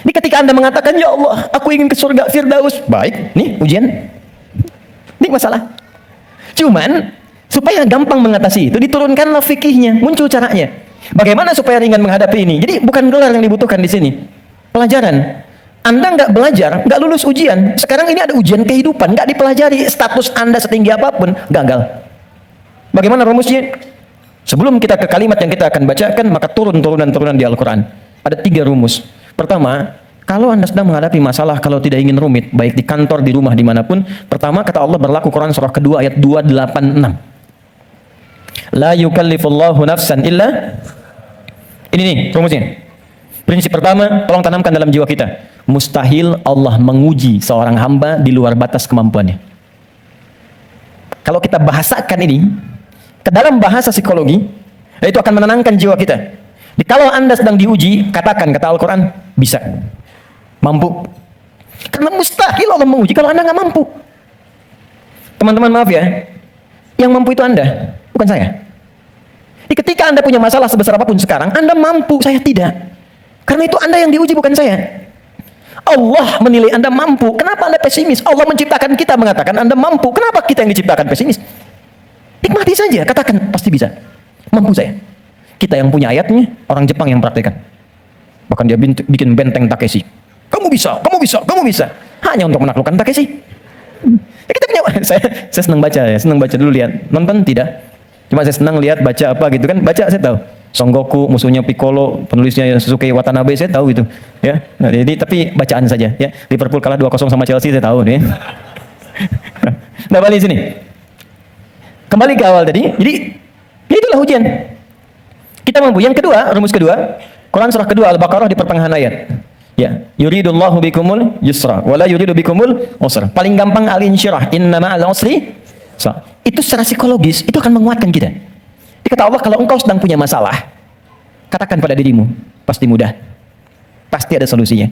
Ini ketika Anda mengatakan, ya Allah, aku ingin ke surga Firdaus. Baik, nih ujian. Ini masalah. Cuman, supaya gampang mengatasi itu, diturunkanlah fikihnya, muncul caranya. Bagaimana supaya ringan menghadapi ini? Jadi bukan gelar yang dibutuhkan di sini. Pelajaran. Anda nggak belajar, nggak lulus ujian. Sekarang ini ada ujian kehidupan, nggak dipelajari. Status Anda setinggi apapun, gagal. Bagaimana rumusnya? Sebelum kita ke kalimat yang kita akan bacakan, maka turunan-turunan di Al-Quran. Ada 3 rumus. Pertama, kalau Anda sedang menghadapi masalah, kalau tidak ingin rumit, baik di kantor, di rumah, dimanapun, pertama kata Allah berlaku Quran surah kedua ayat 286. La yukallifullahu nafsan illa. Ini nih rumusnya. Prinsip pertama, tolong tanamkan dalam jiwa kita. Mustahil Allah menguji seorang hamba di luar batas kemampuannya. Kalau kita bahasakan ini ke dalam bahasa psikologi, itu akan menenangkan jiwa kita. Kalau Anda sedang diuji, katakan, kata Al-Quran, bisa, mampu. Karena mustahil Allah menguji kalau Anda nggak mampu. Teman-teman maaf ya, yang mampu itu Anda, bukan saya. Ketika Anda punya masalah sebesar apapun sekarang, Anda mampu, saya tidak. Karena itu Anda yang diuji, bukan saya. Allah menilai Anda mampu. Kenapa Anda pesimis? Allah menciptakan kita mengatakan Anda mampu. Kenapa kita yang diciptakan pesimis? Nikmati saja, katakan pasti bisa. Mampu saya. Kita yang punya ayatnya, orang Jepang yang praktekkan. Bahkan dia bikin benteng Takeshi. Kamu bisa, kamu bisa, kamu bisa. Hanya untuk menaklukkan Takeshi. Ya, kita punya, saya senang baca ya, senang baca dulu lihat. Nonton tidak. Cuma saya senang lihat baca apa gitu kan. Baca saya tahu. Son Goku, musuhnya Piccolo, penulisnya Sasuke Watanabe, saya tahu itu. Ya. Nah, jadi tapi bacaan saja ya. Liverpool kalah 2-0 sama Chelsea, saya tahu nih. Nah, balik sini. Kembali ke awal tadi. Jadi ya itulah ujian. Kita mampu. Yang kedua, rumus kedua, Quran surah kedua Al-Baqarah di pertengahan ayat. Ya, yuridullahu bikumul yusra wala yuridu bikumul usra. Paling gampang al-insyirah, inna ma'al usri. Itu secara psikologis itu akan menguatkan kita. Kata Allah, kalau engkau sedang punya masalah, katakan pada dirimu, pasti mudah. Pasti ada solusinya.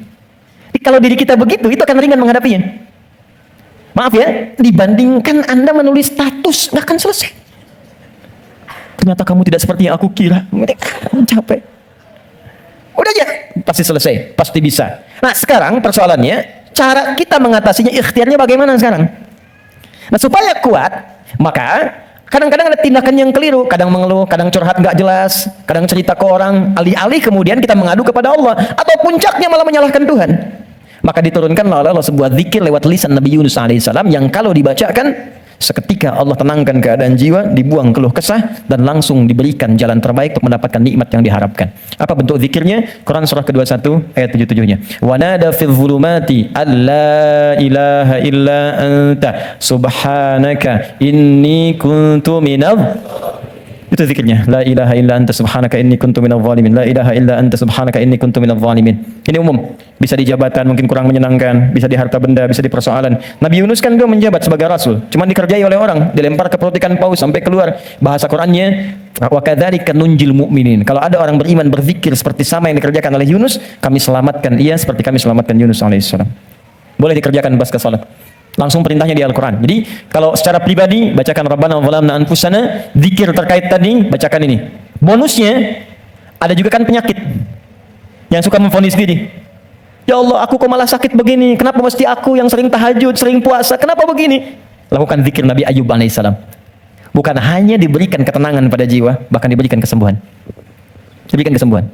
Jadi, kalau diri kita begitu, itu akan ringan menghadapinya. Maaf ya, dibandingkan Anda menulis status, nggak akan selesai. Ternyata kamu tidak seperti yang aku kira. Capek. Udah aja, pasti selesai, pasti bisa. Nah, sekarang persoalannya, cara kita mengatasinya, ikhtiarnya bagaimana sekarang? Nah, supaya kuat, maka kadang-kadang ada tindakan yang keliru, kadang mengeluh, kadang curhat nggak jelas, kadang cerita ke orang, alih-alih kemudian kita mengadu kepada Allah, atau puncaknya malah menyalahkan Tuhan. Maka diturunkanlah oleh Allah sebuah zikir lewat lisan Nabi Yunus alaihissalam yang kalau dibacakan, seketika Allah tenangkan keadaan jiwa, dibuang keluh kesah, dan langsung diberikan jalan terbaik untuk mendapatkan nikmat yang diharapkan. Apa bentuk zikirnya? Quran surah ke-21 ayat 77-nya. Wa nada fil zulumati alla ilaha illa anta subhanaka inni kuntu minadh. Itu zikirnya. La ilaha illa anta subhanaka inni kuntu minadh zalimin. La ilaha illa anta subhanaka inni kuntu minadh zalimin. Ini umum. Bisa di jabatan mungkin kurang menyenangkan, bisa di harta benda, bisa di persoalan. Nabi Yunus kan dia menjabat sebagai rasul, cuma dikerjai oleh orang, dilempar ke perut ikan paus sampai keluar. Bahasa Qur'annya, wa kadzalika nunjil mu'minin. Kalau ada orang beriman berzikir seperti sama yang dikerjakan oleh Yunus, kami selamatkan ia seperti kami selamatkan Yunus alaihissalam. Boleh dikerjakan pasca salat. Langsung perintahnya di Al-Quran. Jadi kalau secara pribadi bacakan Rabbana zalamna anfusana, zikir terkait tadi bacakan ini. Bonusnya ada juga kan penyakit yang suka memvonis diri. Ya Allah, aku kok malah sakit begini? Kenapa mesti aku yang sering tahajud, sering puasa? Kenapa begini? Lakukan zikir Nabi Ayub alaihissalam. Bukan hanya diberikan ketenangan pada jiwa, bahkan diberikan kesembuhan. Diberikan kesembuhan.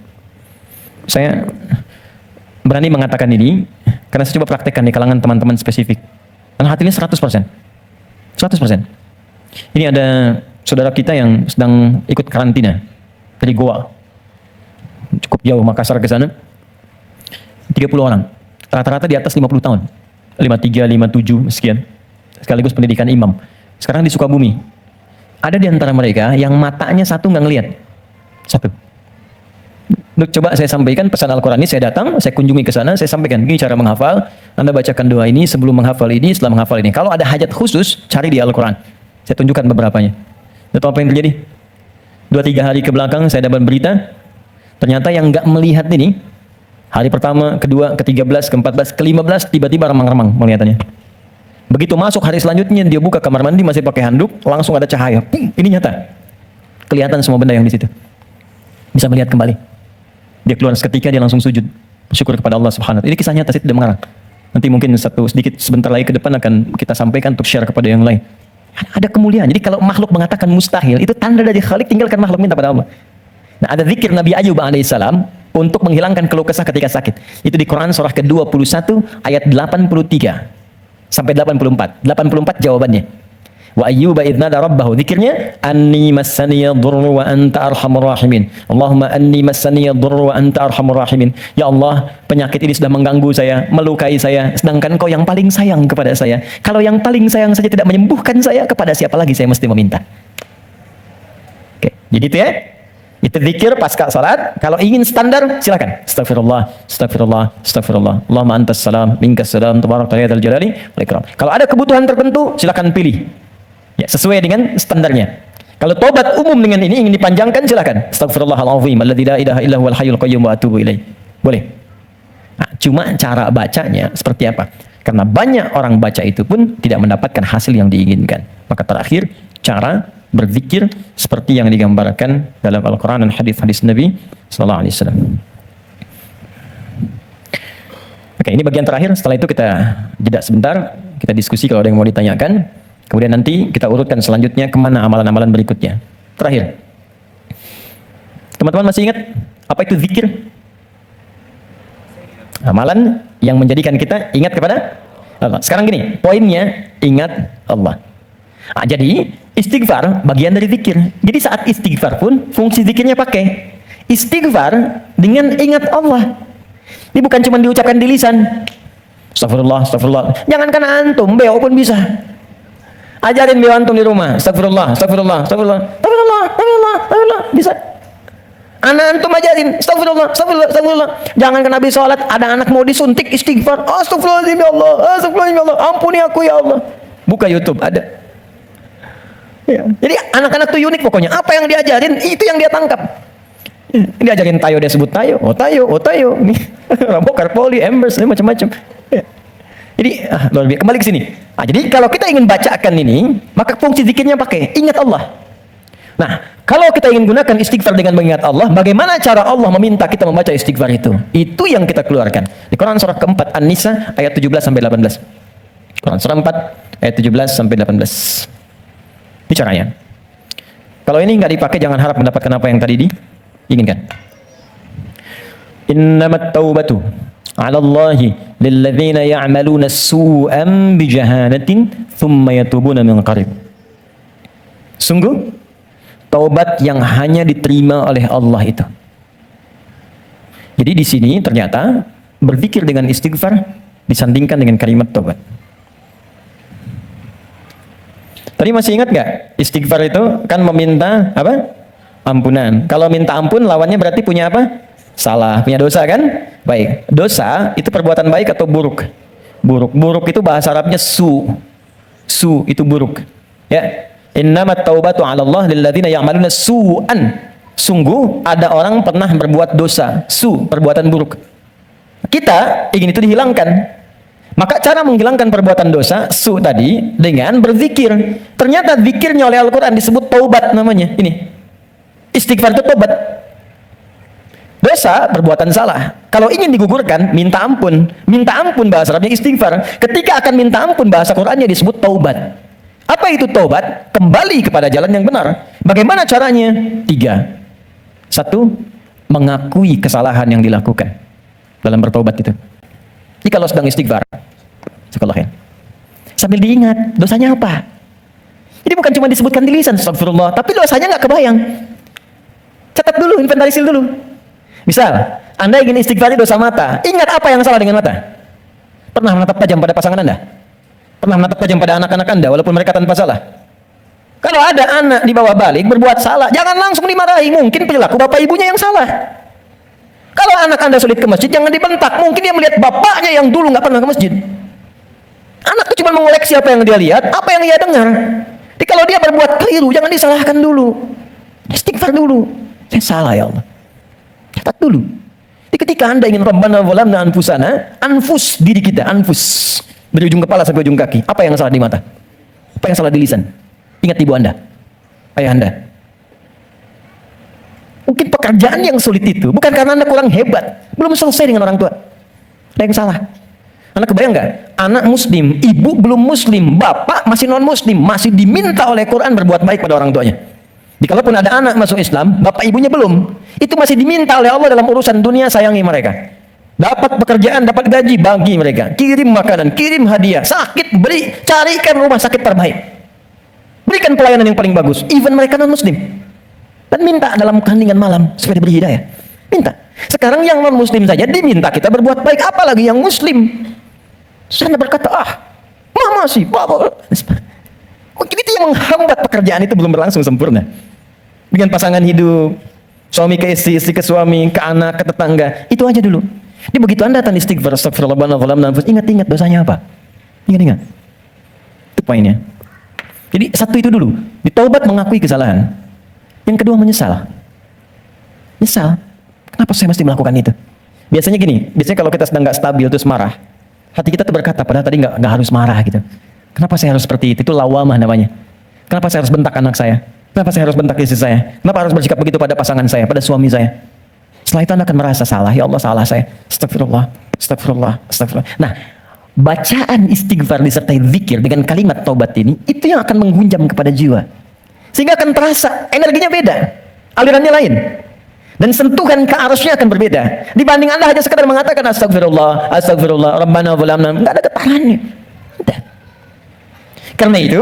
Saya berani mengatakan ini karena saya coba praktekkan di kalangan teman-teman spesifik. Dan hatinya 100%. 100%. Ini ada saudara kita yang sedang ikut karantina dari Goa. Cukup jauh Makassar ke sana. 30 orang. Rata-rata di atas 50 tahun. 53, 57, sekian. Sekaligus pendidikan imam. Sekarang di Sukabumi. Ada di antara mereka yang matanya satu nggak ngelihat. Satu. Coba saya sampaikan pesan Al-Quran ini, saya datang, saya kunjungi ke sana, saya sampaikan, ini cara menghafal, Anda bacakan doa ini sebelum menghafal ini, setelah menghafal ini. Kalau ada hajat khusus, cari di Al-Quran. Saya tunjukkan beberapanya. Dan tahu apa yang terjadi? 2-3 hari ke belakang, saya dapat berita, ternyata yang nggak melihat ini, hari pertama, kedua, ke-13, ke-14, ke-15, tiba-tiba remang-remang melihatannya. Begitu masuk hari selanjutnya, dia buka kamar mandi, masih pakai handuk, langsung ada cahaya. Ini nyata. Kelihatan semua benda yang di situ. Bisa melihat kembali. Dia keluar seketika, dia langsung sujud bersyukur kepada Allah Subhanahu wa ta'ala. Ini kisah nyata, saya tidak mengarang. Nanti mungkin sebentar lagi ke depan akan kita sampaikan untuk share kepada yang lain. Ada kemuliaan. Jadi kalau makhluk mengatakan mustahil, itu tanda dari Khalik, tinggalkan makhluk minta pada Allah. Nah, ada zikir Nabi Ayub alaihissalam untuk menghilangkan keluh kesah ketika sakit. Itu di Quran surah ke-21 ayat 83 sampai 84. 84 jawabannya. Wa ayyuba idh nada rabbahu, zikirnya anni massaniya dhurru wa anta arhamur rahimin. Allahumma anni massaniya dhurru wa anta arhamur rahimin. Ya Allah, penyakit ini sudah mengganggu saya, melukai saya, sedangkan Kau yang paling sayang kepada saya. Kalau yang paling sayang saja tidak menyembuhkan saya, kepada siapa lagi saya mesti meminta? Oke, jadi itu ya. Itu zikir pasca salat. Kalau ingin standar, silakan. Astagfirullah, astagfirullah, astagfirullah. Allahumma antas salam, minkas salam, tabarakta ya dzal jalali wal ikram. Kalau ada kebutuhan tertentu, silakan pilih. Ya, sesuai dengan standarnya. Kalau tobat umum dengan ini ingin dipanjangkan, silakan. Astagfirullahalazim alladzi la ilaha illa huwal hayyul qayyum wa atubu ilaih. Boleh. Nah, cuma cara bacanya seperti apa? Karena banyak orang baca itu pun tidak mendapatkan hasil yang diinginkan. Maka terakhir, cara berzikir seperti yang digambarkan dalam Al-Quran dan hadis-hadis Nabi sallallahu alaihi wasallam. Oke, ini bagian terakhir. Setelah itu kita jeda sebentar, kita diskusi kalau ada yang mau ditanyakan. Kemudian nanti kita urutkan selanjutnya kemana amalan-amalan berikutnya. Terakhir, Teman-teman masih ingat apa itu zikir? Amalan yang menjadikan kita ingat kepada Allah. Sekarang gini, poinnya ingat Allah. Jadi istighfar bagian dari zikir. Jadi saat istighfar pun fungsi zikirnya pakai istighfar dengan ingat Allah. Ini bukan cuma diucapkan di lisan. Astagfirullah, astagfirullah. Jangankan antum, beo pun bisa. Ajarin beo antum di rumah. Astagfirullah, astagfirullah, astagfirullah, astagfirullah, astagfirullah, astagfirullah. Bisa. Anak antum ajarin, astagfirullah, astagfirullah, astagfirullah. Jangan kena habis sholat, ada anak mau disuntik istighfar. Astagfirullahaladzim ya Allah, astagfirullahaladzim ya Allah. Ampuni aku ya Allah. Buka YouTube, ada. Ya. Jadi anak-anak tuh unik pokoknya. Apa yang diajarin, itu yang dia tangkap. Diajarin tayo, dia sebut tayo. Oh tayo, oh tayo. Bokar, poli, embers, macam-macam. Ya. Jadi, kembali ke sini. Jadi kalau kita ingin bacakan ini, maka fungsi zikirnya pakai ingat Allah. Nah, kalau kita ingin gunakan istighfar dengan mengingat Allah, bagaimana cara Allah meminta kita membaca istighfar itu? Itu yang kita keluarkan. Di Quran surah keempat An-Nisa ayat 17-18. Quran surah 4 ayat 17-18. Ini caranya. Kalau ini nggak dipakai, jangan harap mendapatkan apa yang tadi diinginkan. Innamat taubatu 'ala Allahi lilladzina ya'maluna su'an bijahalatin thumma yatubuna min qarib. Sungguh taubat yang hanya diterima oleh Allah itu. Jadi di sini ternyata berzikir dengan istighfar disandingkan dengan kalimat taubat. Tadi masih ingat nggak? Istighfar itu kan meminta apa? Ampunan. Kalau minta ampun lawannya berarti punya apa? Salah, punya dosa kan? Baik. Dosa itu perbuatan baik atau buruk? Buruk. Buruk itu bahasa Arabnya su. Su itu buruk. Ya. Innamat taubatu 'ala Allah lilladzina ya'maluna su'an. Sungguh ada orang pernah berbuat dosa, perbuatan buruk. Kita ingin itu dihilangkan. Maka cara menghilangkan perbuatan dosa, tadi dengan berzikir. Ternyata zikirnya oleh Al-Qur'an disebut taubat namanya. Ini. Istighfar itu taubat. Dosa, perbuatan salah. Kalau ingin digugurkan, minta ampun. Minta ampun bahasa Arabnya istighfar. Ketika akan minta ampun bahasa Qur'annya disebut taubat. Apa itu taubat? Kembali kepada jalan yang benar. Bagaimana caranya? 3. 1. Mengakui kesalahan yang dilakukan dalam bertaubat itu. Jadi kalau sedang istighfar, sambil diingat dosanya apa. Jadi bukan cuma disebutkan di lisan, astagfirullah, tapi dosanya nggak kebayang. Catat dulu, inventarisir dulu. Misal, Anda ingin istighfar dosa mata, ingat apa yang salah dengan mata. Pernah menatap tajam pada pasangan Anda? Pernah menatap tajam pada anak-anak Anda walaupun mereka tanpa salah? Kalau ada anak di bawah balik berbuat salah, jangan langsung dimarahi, mungkin perilaku bapak ibunya yang salah. Kalau anak Anda sulit ke masjid, jangan dibentak, mungkin dia melihat bapaknya yang dulu nggak pernah ke masjid. Anak itu cuma mengoleksi apa yang dia lihat, apa yang dia dengar. Jadi kalau dia berbuat keliru, jangan disalahkan dulu. Istighfar dulu. Saya salah ya Allah. Catat dulu. Jadi ketika Anda ingin Rabbana zalamna anfusana, anfus diri kita, anfus. Dari ujung kepala sampai ujung kaki. Apa yang salah di mata? Apa yang salah di lisan? Ingat ibu Anda, ayah Anda. Mungkin pekerjaan yang sulit itu bukan karena Anda kurang hebat, belum selesai dengan orang tua. Ada yang salah. Anda kebayang nggak? Anak muslim, ibu belum muslim, bapak masih non muslim, masih diminta oleh Quran berbuat baik pada orang tuanya. Jadi kalaupun ada anak masuk Islam, bapak ibunya belum, itu masih diminta oleh Allah dalam urusan dunia, sayangi mereka. Dapat pekerjaan, dapat gaji, bagi mereka. Kirim makanan, kirim hadiah, sakit, beri, carikan rumah sakit terbaik. Berikan pelayanan yang paling bagus, even mereka non muslim. Dan minta dalam keheningan malam supaya diberi hidayah. Minta. Sekarang yang non muslim saja diminta kita berbuat baik, apalagi yang muslim. Saya berkata, mama sih, bapak. Mungkin itu yang menghambat pekerjaan itu belum berlangsung sempurna. Dengan pasangan hidup, suami ke istri, istri ke suami, ke anak, ke tetangga. Itu aja dulu. Jadi begitu Anda datang istighfar, astagfirullahaladzim, ingat-ingat dosanya apa. Ingat-ingat. Itu poinnya. Jadi satu itu dulu. Ditaubat mengakui kesalahan. Yang kedua menyesal. Nyesal. Kenapa saya mesti melakukan itu? Biasanya gini, biasanya kalau kita sedang nggak stabil terus marah, hati kita tuh berkata, padahal tadi nggak harus marah gitu. Kenapa saya harus seperti itu? Itu lawamah namanya. Kenapa saya harus bentak anak saya? Kenapa saya harus bentak istri saya? Kenapa harus bersikap begitu pada pasangan saya, pada suami saya? Setelah itu Anda akan merasa salah. Ya Allah, salah saya. Astagfirullah, astagfirullah, astagfirullah. Nah, bacaan istighfar disertai zikir dengan kalimat taubat ini, itu yang akan menghunjam kepada jiwa. Sehingga akan terasa energinya beda, alirannya lain. Dan sentuhan ke arusnya akan berbeda. Dibanding Anda hanya sekedar mengatakan astagfirullah, astagfirullah, rabbana zalamna, enggak ada getarannya. Karena itu,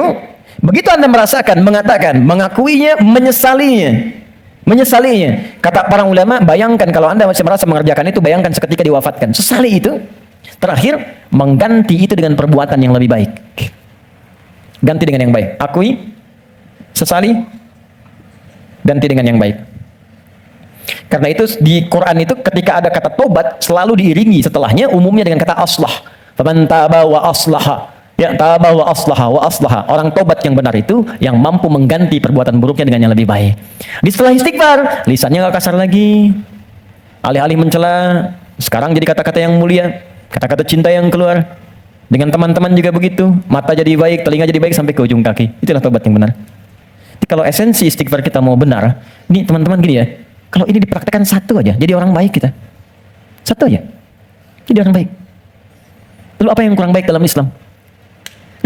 begitu Anda merasakan, mengatakan, mengakuinya, menyesalinya. Kata para ulama, bayangkan kalau Anda masih merasa mengerjakan itu, bayangkan seketika diwafatkan. Sesali itu, terakhir, mengganti itu dengan perbuatan yang lebih baik. Ganti dengan yang baik. Akui, sesali, ganti dengan yang baik. Karena itu di Quran itu ketika ada kata tobat selalu diiringi setelahnya umumnya dengan kata aslah. Faman taba wa aslaha. Ya, taba wa aslaha wa aslaha. Orang tobat yang benar itu yang mampu mengganti perbuatan buruknya dengan yang lebih baik. Di setelah istighfar, lisannya enggak kasar lagi. Alih-alih mencela, sekarang jadi kata-kata yang mulia, kata-kata cinta yang keluar. Dengan teman-teman juga begitu. Mata jadi baik, telinga jadi baik sampai ke ujung kaki. Itulah tobat yang benar. Jadi kalau esensi istighfar kita mau benar, ini teman-teman gini ya. Kalau ini dipraktekkan satu aja, jadi orang baik kita. Satu aja, jadi orang baik. Lalu apa yang kurang baik dalam Islam?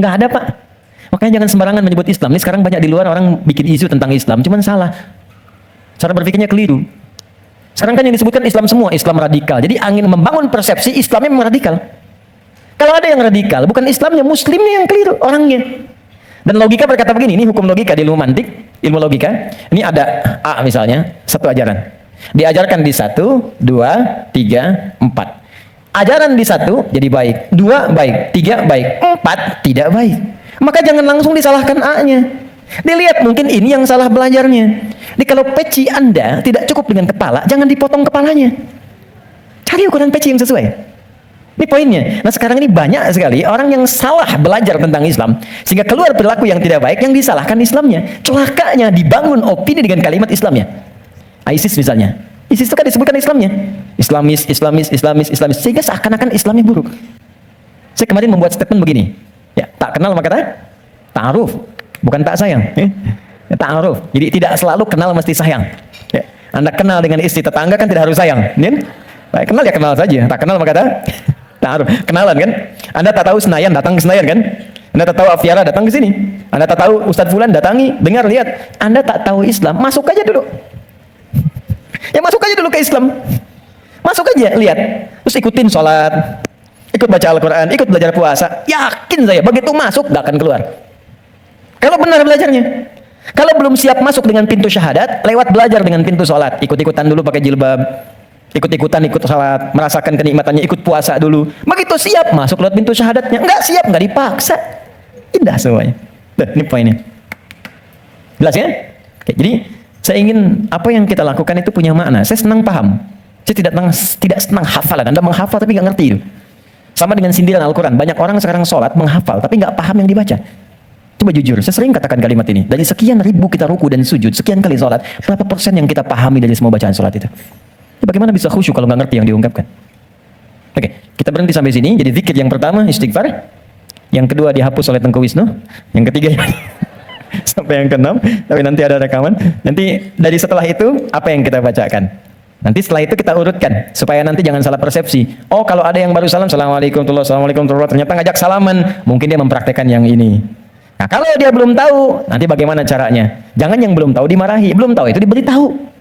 Nggak ada, Pak. Makanya jangan sembarangan menyebut Islam. Ini sekarang banyak di luar orang bikin isu tentang Islam, cuman salah. Cara berpikirnya keliru. Sekarang kan yang disebutkan Islam semua, Islam radikal. Jadi angin membangun persepsi Islamnya memang radikal. Kalau ada yang radikal, bukan Islamnya, Muslimnya yang keliru, orangnya. Dan logika berkata begini, ini hukum logika di ilmu mantik, ilmu logika. Ini ada A misalnya, satu ajaran. Diajarkan di 1, 2, 3, 4. Ajaran di 1 jadi baik, 2 baik, 3 baik, 4 tidak baik. Maka jangan langsung disalahkan A-nya. Dilihat mungkin ini yang salah belajarnya. Jadi kalau peci Anda tidak cukup dengan kepala, jangan dipotong kepalanya. Cari ukuran peci yang sesuai. Ini poinnya. Nah sekarang ini banyak sekali orang yang salah belajar tentang Islam sehingga keluar perilaku yang tidak baik yang disalahkan Islamnya. Celakanya dibangun opini dengan kalimat Islamnya. ISIS misalnya. ISIS itu kan disebutkan Islamnya. Islamis sehingga seakan-akan Islamnya buruk. Saya kemarin membuat statement begini. Ya, tak kenal maka ta'aruf, bukan tak sayang. Ta'aruf. Jadi tidak selalu kenal mesti sayang. Ya. Anda kenal dengan istri tetangga kan tidak harus sayang. Baik, kenal ya kenal saja. Tak kenal maka ta'aruf. Kenalan kan? Anda tak tahu Senayan, datang ke Senayan kan? Anda tak tahu Afiara, datang ke sini. Anda tak tahu Ustadz Fulan, datangi, dengar, lihat. Anda tak tahu Islam, masuk aja dulu. Ya masuk aja dulu ke Islam. Masuk aja, lihat. Terus ikutin sholat, ikut baca Al-Quran, ikut belajar puasa. Yakin saya, begitu masuk, gak akan keluar. Kalau benar belajarnya. Kalau belum siap masuk dengan pintu syahadat, lewat belajar dengan pintu sholat. Ikut-ikutan dulu pakai jilbab. Ikut-ikutan, ikut salat, merasakan kenikmatannya, ikut puasa dulu. Begitu siap, masuk lewat pintu syahadatnya. Enggak siap, enggak dipaksa. Indah semuanya. Ini poinnya. Jelas ya? Oke, jadi saya ingin apa yang kita lakukan itu punya makna. Saya senang paham. Saya tidak senang hafalan. Anda menghafal tapi nggak ngerti itu. Sama dengan sindiran Al-Quran. Banyak orang sekarang sholat menghafal tapi nggak paham yang dibaca. Coba jujur, saya sering katakan kalimat ini. Dari sekian ribu kita ruku dan sujud, sekian kali sholat, berapa persen yang kita pahami dari semua bacaan sholat itu? Bagaimana bisa khusyuk kalau nggak ngerti yang diungkapkan? Oke, kita berhenti sampai sini. Jadi zikir yang pertama istighfar, yang kedua dihapus oleh Tengku Wisnu, yang ketiga sampai yang keenam. Tapi nanti ada rekaman. Nanti dari setelah itu apa yang kita bacakan? Nanti setelah itu kita urutkan supaya nanti jangan salah persepsi. Oh kalau ada yang baru salam, assalamualaikum warahmatullahi wabarakatuh, ternyata ngajak salaman, mungkin dia mempraktekkan yang ini. Nah kalau dia belum tahu, nanti bagaimana caranya? Jangan yang belum tahu dimarahi, belum tahu itu diberitahu.